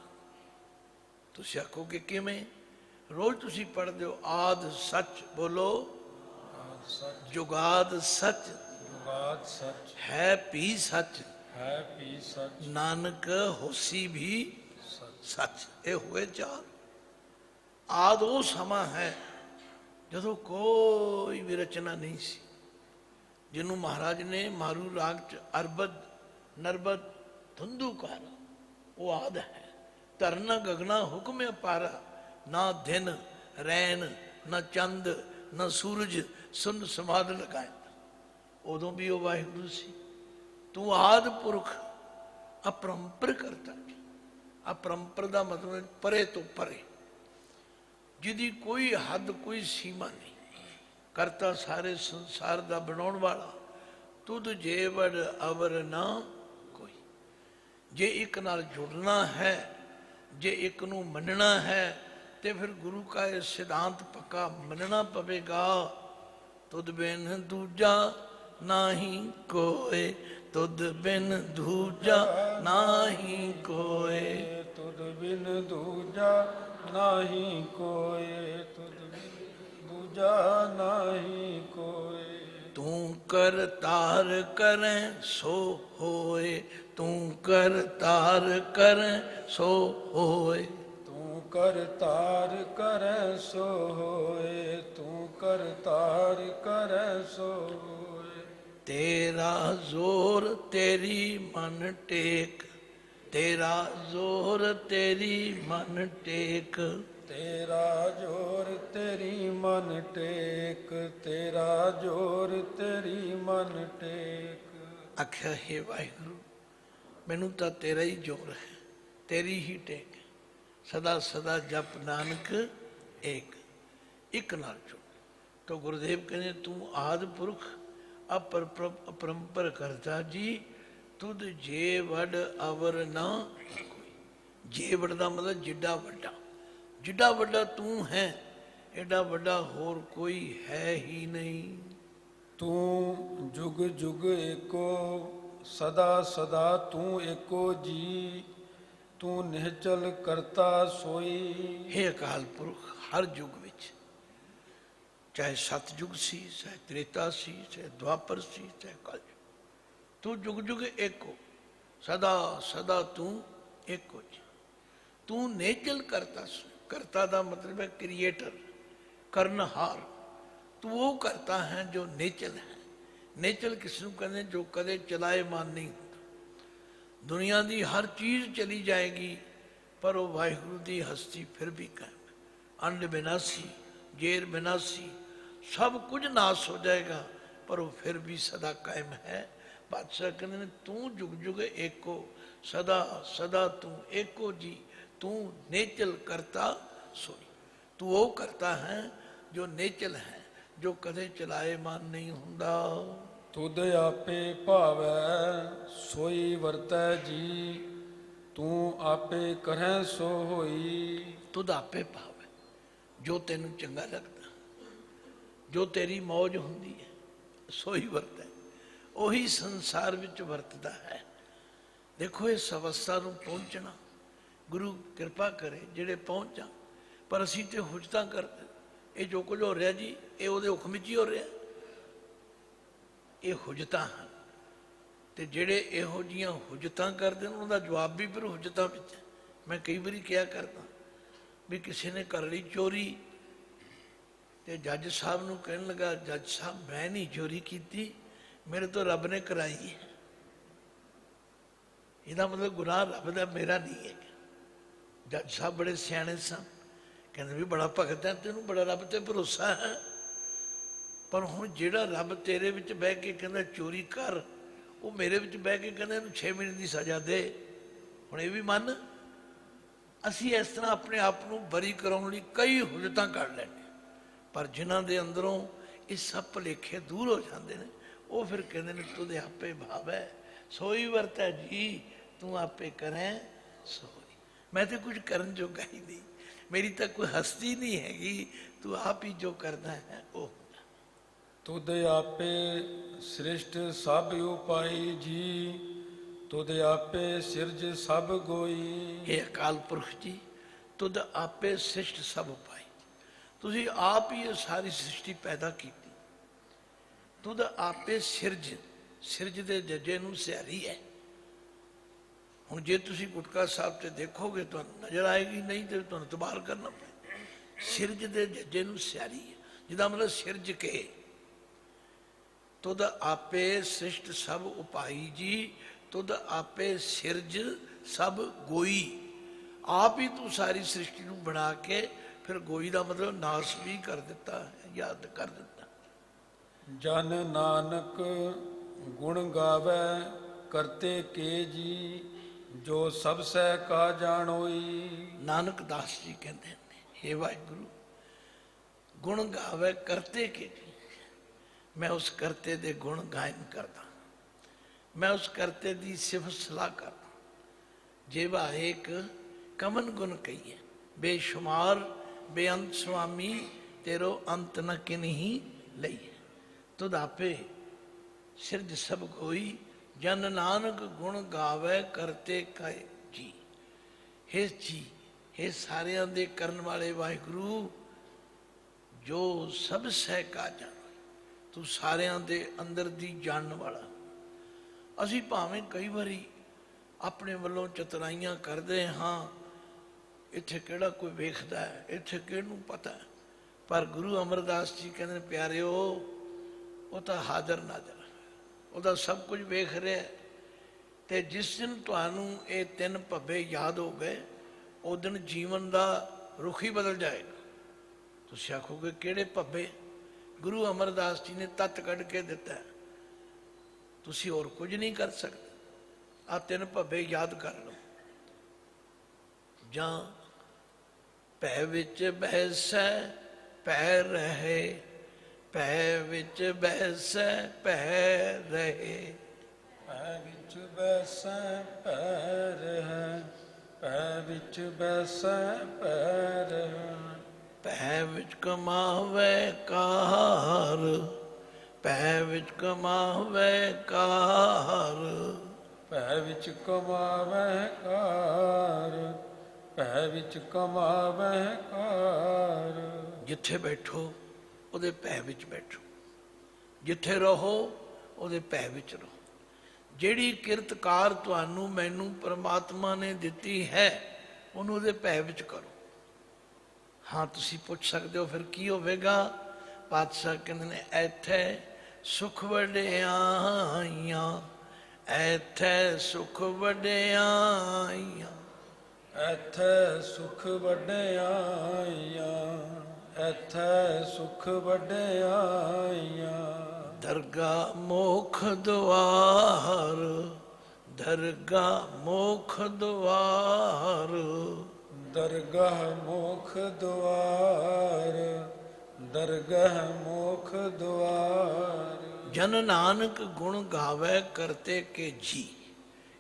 ਤੁਸੀਂ ਆਖੋਗੇ ਕਿਵੇਂ? ਰੋਜ਼ ਤੁਸੀਂ ਪੜ੍ਹਦੇ ਹੋ, ਆਦਿ ਸੱਚ, ਬੋਲੋ ਜੁਗਾਦ ਸੱਚ, ਜੁਗਾਦ ਸੱਚ, ਹੈ ਭੀ ਸੱਚ, ਹੈ ਭੀ ਸੱਚ, ਨਾਨਕ ਹੋਸੀ ਵੀ ਸੱਚ। ਇਹ ਹੋਏ 4। ਆਦਿ ਉਹ ਸਮਾਂ ਹੈ ਜਦੋਂ ਕੋਈ ਵੀ ਰਚਨਾ ਨਹੀਂ ਸੀ, ਜਿਹਨੂੰ ਮਹਾਰਾਜ ਨੇ ਮਾਰੂ ਰਾਗ 'ਚ ਅਰਬਦ ਨਰਬਦ ਧੁੰਦੂਕਾਰ, ਉਹ ਆਦਿ ਹੈ। ਧਰਨਾ ਗਗਨਾ ਹੁਕਮ ਅਪਾਰਾ, ਨਾ ਦਿਨ ਰੈਣ, ਨਾ ਚੰਦ, ਨਾ ਸੂਰਜ, ਸੁਨ ਸਮਾਧ ਲਗਾਏ। ਉਦੋਂ ਵੀ ਉਹ ਵਾਹਿਗੁਰੂ ਸੀ। ਤੂੰ ਆਦਿ ਪੁਰਖ ਅਪਰੰਪਰ ਕਰਤਾ। ਅਪਰੰਪਰ ਦਾ ਮਤਲਬ ਪਰੇ ਤੋਂ ਪਰੇ, ਜਿਹਦੀ ਕੋਈ ਹੱਦ ਕੋਈ ਸੀਮਾ ਨਹੀਂ। ਕਰਤਾ ਸਾਰੇ ਸੰਸਾਰ ਦਾ ਬਣਾਉਣ ਵਾਲਾ, ਤੁਧ ਜੇਵੜ ਅਵਰ ਨਾ ਕੋਈ। ਜੇ ਇੱਕ ਨਾਲ ਜੁੜਨਾ ਹੈ, ਜੇ ਇੱਕ ਨੂੰ ਮੰਨਣਾ ਹੈ, ਤੇ ਫਿਰ ਗੁਰੂ ਕਾ ਇਹ ਸਿਧਾਂਤ ਪੱਕਾ ਮੰਨਣਾ ਪਵੇਗਾ। ਤੁਧ ਬਿਨ ਦੂਜਾ ਨਾਹੀ ਕੋਏ, ਤੁਧ ਬਿਨ ਦੂਜਾ ਨਾਹੀ ਕੋਏ, ਤੁਧ ਬਿਨ ਦੂਜਾ ਨਾਹੀ ਕੋਏ, ਤੁਧ ਬਿਨ ਦੂਜਾ ਨਾਹੀ ਕੋਏ। ਤੂੰ ਕਰਤਾਰ ਕਰੈ ਸੋ ਹੋਏ, ਤੂੰ ਕਰਤਾਰ ਕਰੈ ਸੋ ਹੋਏ। ਤੂੰ ਕਰਤਾਰ ਕਰੈ ਸੋ ਹੋਏ, ਤੂੰ ਕਰਤਾਰ ਕਰੈ ਸੋ ਹੋਏ। ਤੇਰਾ ਜ਼ੋਰ ਤੇਰੀ ਮਨ ਟੇਕ, ਤੇਰਾ ਜ਼ੋਰ ਤੇਰੀ ਮਨ ਟੇਕ। ਤੇਰਾ ਜੋਰ ਤੇਰੀ ਮਨ ਟੇਕ, ਤੇਰਾ ਜੋਰ ਤੇਰੀ ਮਨ ਟੇਕ। ਆਖਿਆ, ਹੇ ਵਾਹਿਗੁਰੂ, ਮੈਨੂੰ ਤਾਂ ਤੇਰਾ ਹੀ ਜ਼ੋਰ ਹੈ, ਤੇਰੀ ਹੀ ਟੇਕ। ਸਦਾ ਸਦਾ ਜਪ ਨਾਨਕ ਏਕ, ਇੱਕ ਨਾਲ ਜੁੜ। ਤਾਂ ਗੁਰਦੇਵ ਕਹਿੰਦੇ, ਤੂੰ ਆਦਿ ਪੁਰਖ ਅਪਰੰਪਰ ਕਰਤਾ ਜੀ, ਤੁਧ ਜੇ ਵਡ ਅਵਰ ਨਾ ਕੋਈ। ਜੇ ਵਡ ਦਾ ਮਤਲਬ ਜਿੱਡਾ ਵੱਡਾ, ਜਿੱਡਾ ਵੱਡਾ ਤੂੰ ਹੈ, ਐਡਾ ਵੱਡਾ ਹੋਰ ਕੋਈ ਹੈ ਹੀ ਨਹੀਂ। ਤੂੰ ਜੁਗ ਜੁਗ ਏਕੋ, ਸਦਾ ਸਦਾ ਤੂੰ ਏਕੋ ਜੀ, ਤੂੰ ਨਿਹਚਲ ਕਰਤਾ ਸੋਈ। ਹੇ ਅਕਾਲ ਪੁਰਖ, ਹਰ ਯੁੱਗ ਵਿੱਚ, ਚਾਹੇ ਸਤਯੁਗ ਸੀ, ਚਾਹੇ ਤ੍ਰੇਤਾ ਸੀ, ਚਾਹੇ ਦੁਆਪਰ ਸੀ, ਚਾਹੇ ਕਲਯੁਗ, ਤੂੰ ਜੁਗ ਜੁਗ ਏਕੋ, ਸਦਾ ਸਦਾ ਤੂੰ ਏਕੋ ਜੀ। ਤੂੰ ਨੇਚਲ ਕਰਤਾ ਸੋਈ। ਕਰਤਾ ਦਾ ਮਤਲਬ ਹੈ ਕ੍ਰੀਏਟਰ, ਕਰਨਹਾਰ। ਤੂੰ ਉਹ ਕਰਤਾ ਹੈ ਜੋ ਨੇਚਲ ਹੈ। ਨੇਚਲ ਕਿਸ ਨੂੰ ਕਹਿੰਦੇ? ਜੋ ਕਦੇ ਚਲਾਏਮਾਨ ਨਹੀਂ ਹੁੰਦਾ। ਦੁਨੀਆ ਦੀ ਹਰ ਚੀਜ਼ ਚਲੀ ਜਾਏਗੀ ਪਰ ਉਹ ਵਾਹਿਗੁਰੂ ਦੀ ਹਸਤੀ ਫਿਰ ਵੀ ਕਾਇਮ ਹੈ। ਅੰਨ ਬਿਨਾਸੀ, ਜੇਰ ਬਿਨਾਸੀ, ਸਭ ਕੁਝ ਨਾਸ ਹੋ ਜਾਏਗਾ ਪਰ ਉਹ ਫਿਰ ਵੀ ਸਦਾ ਕਾਇਮ ਹੈ। ਬਾਦਸ਼ਾਹ ਕਹਿੰਦੇ ਨੇ ਤੂੰ ਜੁਗ ਜੁਗ ਏਕੋ, ਸਦਾ ਸਦਾ ਤੂੰ ਏਕੋ ਜੀ, ਤੂੰ ਨੇਚਲ ਕਰਤਾ ਸੋਈ। ਤੂੰ ਉਹ ਕਰਤਾ ਹੈ ਜੋ ਨੇਚਲ ਹੈ, ਜੋ ਕਦੇ ਚਲਾਏਮਾਨ ਨਹੀਂ ਹੁੰਦਾ। ਤੁਧ ਆਪੇ ਭਾਵੈ ਸੋਈ ਵਰਤੈ ਜੀ, ਤੂੰ ਆਪੇ ਕਰਹਿ ਸੋ ਹੋਈ। ਤੁਧ ਆਪੇ ਭਾਵ ਹੈ, ਜੋ ਤੈਨੂੰ ਚੰਗਾ ਲੱਗਦਾ, ਜੋ ਤੇਰੀ ਮੌਜ ਹੁੰਦੀ ਹੈ, ਸੋਈ ਵਰਤੈ, ਉਹੀ ਸੰਸਾਰ ਵਿੱਚ ਵਰਤਦਾ ਹੈ। ਦੇਖੋ ਇਸ ਅਵਸਥਾ ਨੂੰ ਪਹੁੰਚਣਾ, ਗੁਰੂ ਕਿਰਪਾ ਕਰੇ ਜਿਹੜੇ ਪਹੁੰਚ ਜਾਣ। ਪਰ ਅਸੀਂ ਤੇ ਹੁਜਤਾਂ ਕਰਦੇ, ਇਹ ਜੋ ਕੁਝ ਹੋ ਰਿਹਾ ਜੀ ਇਹ ਉਹਦੇ ਹੁਕਮ ਵਿੱਚ ਹੀ ਹੋ ਰਿਹਾ। ਇਹ ਹੁਜਤਾਂ ਹਨ, ਤੇ ਜਿਹੜੇ ਇਹੋ ਜਿਹੀਆਂ ਹੁਜਤਾਂ ਕਰਦੇ ਨੇ ਉਹਨਾਂ ਦਾ ਜਵਾਬ ਵੀ ਫਿਰ ਹੁਜਤਾਂ ਵਿੱਚ ਹੈ। ਮੈਂ ਕਈ ਵਾਰੀ ਕਿਹਾ ਕਰਦਾ ਵੀ ਕਿਸੇ ਨੇ ਕਰ ਲਈ ਚੋਰੀ ਤੇ ਜੱਜ ਸਾਹਿਬ ਨੂੰ ਕਹਿਣ ਲੱਗਾ, ਜੱਜ ਸਾਹਿਬ ਮੈਂ ਨਹੀਂ ਚੋਰੀ ਕੀਤੀ, ਮੇਰੇ ਤੋਂ ਰੱਬ ਨੇ ਕਰਾਈ ਹੈ। ਇਹਦਾ ਮਤਲਬ ਗੁਨਾਹ ਰੱਬ ਦਾ, ਮੇਰਾ ਨਹੀਂ ਹੈ। ਜੱਜ ਸਾਹਿਬ ਬੜੇ ਸਿਆਣੇ ਸਨ, ਕਹਿੰਦੇ ਵੀ ਬੜਾ ਭਗਤ ਹੈ, ਤੈਨੂੰ ਬੜਾ ਰੱਬ ਤੇ ਭਰੋਸਾ ਹੈ। ਪਰ ਹੁਣ ਜਿਹੜਾ ਰੱਬ ਤੇਰੇ ਵਿੱਚ ਬਹਿ ਕੇ ਕਹਿੰਦਾ ਚੋਰੀ ਕਰ, ਉਹ ਮੇਰੇ ਵਿੱਚ ਬਹਿ ਕੇ ਕਹਿੰਦਾ ਇਹਨੂੰ 6 ਮਹੀਨੇ ਦੀ ਸਜ਼ਾ ਦੇ, ਹੁਣ ਇਹ ਵੀ ਮੰਨ। ਅਸੀਂ ਇਸ ਤਰ੍ਹਾਂ ਆਪਣੇ ਆਪ ਨੂੰ ਬਰੀ ਕਰਾਉਣ ਲਈ ਕਈ ਹੁਜਤਾਂ ਕੱਢ ਲੈਂਦੇ, ਪਰ ਜਿਨ੍ਹਾਂ ਦੇ ਅੰਦਰੋਂ ਇਹ ਸਭ ਭੁਲੇਖੇ ਦੂਰ ਹੋ ਜਾਂਦੇ ਨੇ, ਉਹ ਫਿਰ ਕਹਿੰਦੇ ਨੇ ਤੁਧ ਆਪੇ ਭਾਵੈ ਸੋਈ ਵਰਤੈ ਜੀ, ਤੂੰ ਆਪੇ ਕਰੈ ਸੋਈ। ਮੈਂ ਤੇ ਕੁਝ ਕਰਨ ਜੋਗਾ ਹੀ ਨਹੀਂ, ਮੇਰੀ ਤਾਂ ਕੋਈ ਹਸਤੀ ਨਹੀਂ ਹੈਗੀ, ਤੂੰ ਆਪ ਹੀ ਜੋ ਕਰਦਾ ਹੈ ਉਹ। ਤੁਧ ਆਪੇ ਸ੍ਰਿਸ਼ਟ ਸਭ ਉਪਾਈ ਜੀ, ਤੁਧ ਆਪੇ ਸਿਰਜ ਸਭ ਗੋਈ। ਇਹ ਅਕਾਲ ਪੁਰਖ ਜੀ, ਤੁਧ ਆਪੇ ਸ੍ਰਿਸ਼ਟ ਸਭ ਉਪਾਈ, ਤੁਸੀਂ ਆਪ ਹੀ ਇਹ ਸਾਰੀ ਸ੍ਰਿਸ਼ਟੀ ਪੈਦਾ ਕੀਤੀ। ਤੁਧ ਆਪੇ ਸਿਰਜ, ਸਿਰਜ ਦੇ ਜੱਜੇ ਨੂੰ ਸਿਆਰੀ ਹੈ। ਹੁਣ ਜੇ ਤੁਸੀਂ ਗੁਟਕਾ ਸਾਹਿਬ ਤੇ ਦੇਖੋਗੇ ਤੁਹਾਨੂੰ ਨਜ਼ਰ ਆਏਗੀ, ਨਹੀਂ ਤੇ ਤੁਹਾਨੂੰ ਤਬਾਰ ਕਰਨਾ ਪਏ। ਸਿਰਜ ਦੇ ਜੱਜੇ ਨੂੰ ਸਿਆਰੀ ਹੈ, ਜਿਹਦਾ ਮਤਲਬ ਸਿਰਜ ਕੇ। ਤੁਧ ਆਪੇ ਸ੍ਰਿਸ਼ਟ ਸਭ ਉਪਾਈ ਜੀ, ਤੁਧ ਆਪੇ ਸਿਰਜ ਸਭ ਗੋਈ। ਆਪ ਹੀ ਤੂੰ ਸਾਰੀ ਸ੍ਰਿਸ਼ਟੀ ਨੂੰ ਬਣਾ ਕੇ ਫਿਰ ਗੋਈ ਦਾ ਮਤਲਬ ਨਾਸ ਵੀ ਕਰ ਦਿੱਤਾ ਹੈ, ਯਾਦ ਕਰ ਦਿੱਤਾ। ਜਨ ਨਾਨਕ ਗੁਣ ਗਾਵੈ ਕਰਤੇ ਕੇ ਜੀ, ਜੋ ਸਭ ਸਹਿ ਕਾ ਜਾਣੋਈ। ਨਾਨਕ ਦਾਸ ਜੀ ਕਹਿੰਦੇ ਨੇ, ਹੇ ਵਾਹਿਗੁਰੂ, ਗੁਣ ਗਾਵੇ ਕਰਤੇ ਕੇ ਜੀ, ਮੈਂ ਉਸ ਕਰਤੇ ਦੇ ਗੁਣ ਗਾਇਨ ਕਰਦਾ, ਮੈਂ ਉਸ ਕਰਤੇ ਦੀ ਸਿਫਤ ਸਲਾਹ ਕਰਦਾ। ਜੇਵਾ ਏਕ ਕਮਨ ਗੁਣ ਕਹੀਏ, ਬੇਸ਼ੁਮਾਰ ਬੇਅੰਤ ਸੁਆਮੀ, ਤੇਰੋ ਅੰਤ ਨ ਕਿਨਹੀ ਲਈਏ। ਤੁਧ ਆਪੇ ਸਿਰਜ ਸਭ ਕੋਈ, ਜਨ ਨਾਨਕ ਗੁਣ ਗਾਵੇ ਕਰਤੇ ਕੈ ਜੀ। ਹੇ ਜੀ, ਹੇ ਸਾਰਿਆਂ ਦੇ ਕਰਨ ਵਾਲੇ ਵਾਹਿਗੁਰੂ, ਜੋ ਸਭ ਸਹਿ ਕਾ ਜਾਣੋ, ਤੂੰ ਸਾਰਿਆਂ ਦੇ ਅੰਦਰ ਦੀ ਜਾਣਨ ਵਾਲਾ। ਅਸੀਂ ਭਾਵੇਂ ਕਈ ਵਾਰੀ ਆਪਣੇ ਵੱਲੋਂ ਚਤਰਾਈਆਂ ਕਰਦੇ ਹਾਂ, ਇੱਥੇ ਕਿਹੜਾ ਕੋਈ ਵੇਖਦਾ ਹੈ, ਇੱਥੇ ਕਿਹਨੂੰ ਪਤਾ ਹੈ, ਪਰ ਗੁਰੂ ਅਮਰਦਾਸ ਜੀ ਕਹਿੰਦੇ ਪਿਆਰਿਓ, ਉਹ ਤਾਂ ਹਾਜ਼ਰ ਨਾਜ਼ਰ, ਉਹਦਾ ਸਭ ਕੁਝ ਵੇਖ ਰਿਹਾ। ਤੇ ਜਿਸ ਦਿਨ ਤੁਹਾਨੂੰ ਇਹ 3 ਭੱਬੇ ਯਾਦ ਹੋ ਗਏ, ਉਹ ਦਿਨ ਜੀਵਨ ਦਾ ਰੁਖ ਹੀ ਬਦਲ ਜਾਏਗਾ। ਤੁਸੀਂ ਆਖੋਗੇ ਕਿਹੜੇ ਭੱਬੇ? ਗੁਰੂ ਅਮਰਦਾਸ ਜੀ ਨੇ ਤੱਤ ਕੱਢ ਕੇ ਦਿੱਤਾ, ਤੁਸੀਂ ਹੋਰ ਕੁਝ ਨਹੀਂ ਕਰ ਸਕਦੇ। ਆਹ 3 ਭੱਬੇ ਯਾਦ ਕਰ ਲਓ। ਜਾਂ ਭੈ ਵਿੱਚ ਬੈਸੈ ਭੈ ਰਹੇ, ਭੈ ਵਿੱਚ ਬੈਸੈ ਭੈ ਰਹੇ, ਭੈ ਵਿੱਚ ਬੈਸੈ ਭੈ ਰਹਿ, ਭੈ ਵਿੱਚ ਬੈਸੈ ਭੈ ਰਹਿ। ਭੈ ਵਿੱਚ ਕਮਾਵੇ ਕਾਰ, ਭੈ ਵਿੱਚ ਕਮਾਵੇ ਕਾਰ, ਭੈ ਵਿੱਚ ਕਮਾਵੈ ਕਾਰ, ਭੈ ਵਿੱਚ ਕਮਾਵੈ ਕਾਰ। ਜਿੱਥੇ ਬੈਠੋ ਉਹਦੇ ਭੈ ਵਿੱਚ ਬੈਠੋ, ਜਿੱਥੇ ਰਹੋ ਉਹਦੇ ਭੈ ਵਿੱਚ ਰਹੋ। ਜਿਹੜੀ ਕਿਰਤਕਾਰ ਤੁਹਾਨੂੰ ਮੈਨੂੰ ਪਰਮਾਤਮਾ ਨੇ ਦਿੱਤੀ ਹੈ, ਉਹਨੂੰ ਉਹਦੇ ਭੈ ਵਿੱਚ ਕਰੋ। ਹਾਂ, ਤੁਸੀਂ ਪੁੱਛ ਸਕਦੇ ਹੋ ਫਿਰ ਕੀ ਹੋਵੇਗਾ? ਪਾਤਸ਼ਾਹ ਕਹਿੰਦੇ ਨੇ ਇੱਥੇ ਸੁਖ ਵਡਿਆਈਆਂ, ਇੱਥੇ ਸੁਖ ਵਡਿਆਈਆਂ, ਐਥੈ ਸੁਖ ਵਡਿਆਈਆਂ, ਐਥੈ ਸੁਖ ਵਡਿਆਈਆਂ। ਦਰਗਾ ਮੋਖ ਦੁਆਰ, ਦਰਗਾ ਮੋਖ ਦੁਆਰ, ਦਰਗਾਹ ਮੋਖ ਦੁਆਰ, ਦਰਗਾਹ ਮੋਖ ਦੁਆਰ। ਜਨ ਨਾਨਕ ਗੁਣ ਗਾਵੇ ਕਰਤੇ ਕੇ ਜੀ।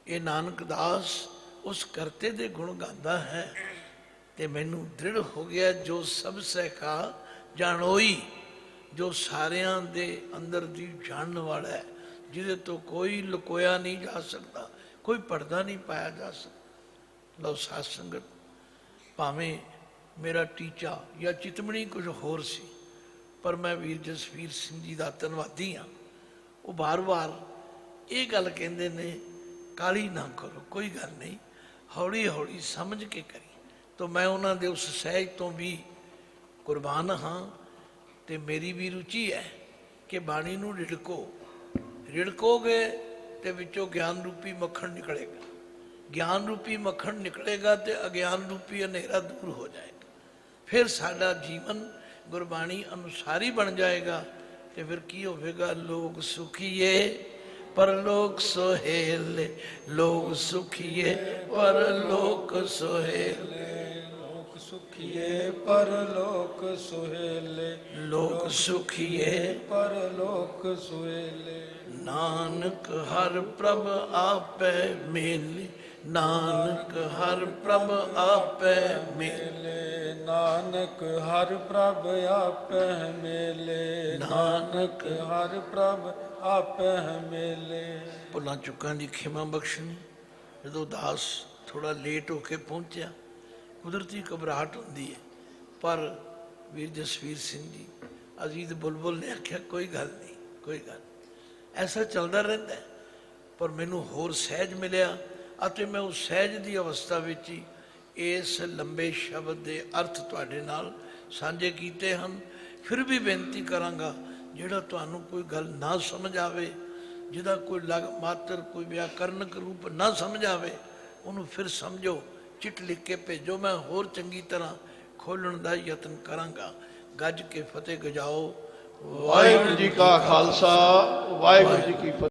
ਇਹ ਨਾਨਕ ਦਾਸ ਉਸ ਕਰਤੇ ਦੇ ਗੁਣ ਗਾਉਂਦਾ ਹੈ ਤੇ ਮੈਨੂੰ ਦ੍ਰਿੜ ਹੋ ਗਿਆ ਜੋ ਸਭ ਸਹਿਕਾ ਜਾਣੋਈ, ਜੋ ਸਾਰਿਆਂ ਦੇ ਅੰਦਰ ਦੀ ਜਾਣਨ ਵਾਲਾ ਹੈ, ਜਿਹਦੇ ਤੋਂ ਕੋਈ ਲੁਕੋਇਆ ਨਹੀਂ ਜਾ ਸਕਦਾ, ਕੋਈ ਪਰਦਾ ਨਹੀਂ ਪਾਇਆ ਜਾ ਸਕਦਾ। ਲਓ ਸਾਧ ਸੰਗਤ, ਭਾਵੇਂ ਮੇਰਾ ਟੀਚਾ ਜਾਂ ਚਿਤਮਣੀ ਕੁਝ ਹੋਰ ਸੀ, ਪਰ ਮੈਂ ਵੀਰ ਜਸਵੀਰ ਸਿੰਘ ਜੀ ਦਾ ਧੰਨਵਾਦੀ ਹਾਂ। ਉਹ ਵਾਰ-ਵਾਰ ਇਹ ਗੱਲ ਕਹਿੰਦੇ ਨੇ, ਕਾਹਲੀ ਨਾ ਕਰੋ, ਕੋਈ ਗੱਲ ਨਹੀਂ, ਹੌਲੀ ਹੌਲੀ ਸਮਝ ਕੇ ਕਰੀ। ਤਾਂ ਮੈਂ ਉਹਨਾਂ ਦੇ ਉਸ ਸਹਿਜ ਤੋਂ ਵੀ ਕੁਰਬਾਨ ਹਾਂ ਤੇ ਮੇਰੀ ਵੀ ਰੁਚੀ ਹੈ ਕਿ ਬਾਣੀ ਨੂੰ ਰਿੜਕੋ, ਰਿੜਕੋਗੇ ਤੇ ਵਿੱਚੋਂ ਗਿਆਨ ਰੂਪੀ ਮੱਖਣ ਨਿਕਲੇਗਾ, ਗਿਆਨ ਰੂਪੀ ਮੱਖਣ ਨਿਕਲੇਗਾ ਤੇ ਅਗਿਆਨ ਰੂਪੀ ਹਨੇਰਾ ਦੂਰ ਹੋ ਜਾਏਗਾ। ਫਿਰ ਸਾਡਾ ਜੀਵਨ ਗੁਰਬਾਣੀ ਅਨੁਸਾਰੀ ਬਣ ਜਾਏਗਾ ਤੇ ਫਿਰ ਕੀ ਹੋਵੇਗਾ? ਲੋਕ ਸੁਖੀਏ ਪਰਲੋਕ ਸੁਹੇਲੇ, ਲੋਕ ਸੁਖੀਏ ਪਰਲੋਕ ਸੁਹੇਲੇ, ਲੋਕ ਸੁਖੀਏ ਪਰਲੋਕ ਸੁਹੇਲੇ, ਲੋਕ ਸੁਖੀਏ ਪਰਲੋਕ ਸੁਹੇਲੇ। ਨਾਨਕ ਹਰ ਪ੍ਰਭ ਆਪੈ ਮੇਲੇ, ਨਾਨਕ ਹਰ ਪ੍ਰਭ ਆਪੈ ਮੇਲੇ, ਨਾਨਕ ਹਰ ਪ੍ਰਭ ਆਪੈ ਮੇਲੇ, ਨਾਨਕ ਹਰ ਪ੍ਰਭ ਆਪੈ ਮੇਲੇ। ਭੁੱਲਾਂ ਚੁੱਕਾਂ ਦੀ ਖਿਮਾ ਬਖਸ਼ਣੀ। ਜਦੋਂ ਦਾਸ ਥੋੜਾ ਲੇਟ ਹੋ ਕੇ ਪਹੁੰਚਿਆ, ਕੁਦਰਤੀ ਘਬਰਾਹਟ ਹੁੰਦੀ ਹੈ, ਪਰ ਵੀਰ ਜਸਵੀਰ ਸਿੰਘ ਜੀ ਅਜੀਤ ਬੁਲਬੁਲ ਨੇ ਆਖਿਆ ਕੋਈ ਗੱਲ ਨਹੀਂ, ਕੋਈ ਗੱਲ, ਐਸਾ ਚੱਲਦਾ ਰਹਿੰਦਾ ਹੈ। ਪਰ ਮੈਨੂੰ ਹੋਰ ਸਹਿਜ ਮਿਲਿਆ ਅਤੇ ਮੈਂ ਉਸ ਸਹਿਜ ਦੀ ਅਵਸਥਾ ਵਿੱਚ ਹੀ ਇਸ ਲੰਬੇ ਸ਼ਬਦ ਦੇ ਅਰਥ ਤੁਹਾਡੇ ਨਾਲ ਸਾਂਝੇ ਕੀਤੇ ਹਨ। ਫਿਰ ਵੀ ਬੇਨਤੀ ਕਰਾਂਗਾ, ਜਿਹੜਾ ਤੁਹਾਨੂੰ ਕੋਈ ਗੱਲ ਨਾ ਸਮਝ ਆਵੇ, ਜਿਹਦਾ ਕੋਈ ਲਗ ਮਾਤਰ ਕੋਈ ਵਿਆਕਰਨਕ ਰੂਪ ਨਾ ਸਮਝ ਆਵੇ, ਉਹਨੂੰ ਫਿਰ ਸਮਝੋ, ਚਿੱਠ ਲਿਖ ਕੇ ਭੇਜੋ, ਮੈਂ ਹੋਰ ਚੰਗੀ ਤਰ੍ਹਾਂ ਖੋਲ੍ਹਣ ਦਾ ਯਤਨ ਕਰਾਂਗਾ। ਗੱਜ ਕੇ ਫਤਿਹ ਗਜਾਓ। ਵਾਹਿਗੁਰੂ ਜੀ ਕਾ ਖਾਲਸਾ, ਵਾਹਿਗੁਰੂ ਜੀ ਕੀ ਫਤਿਹ।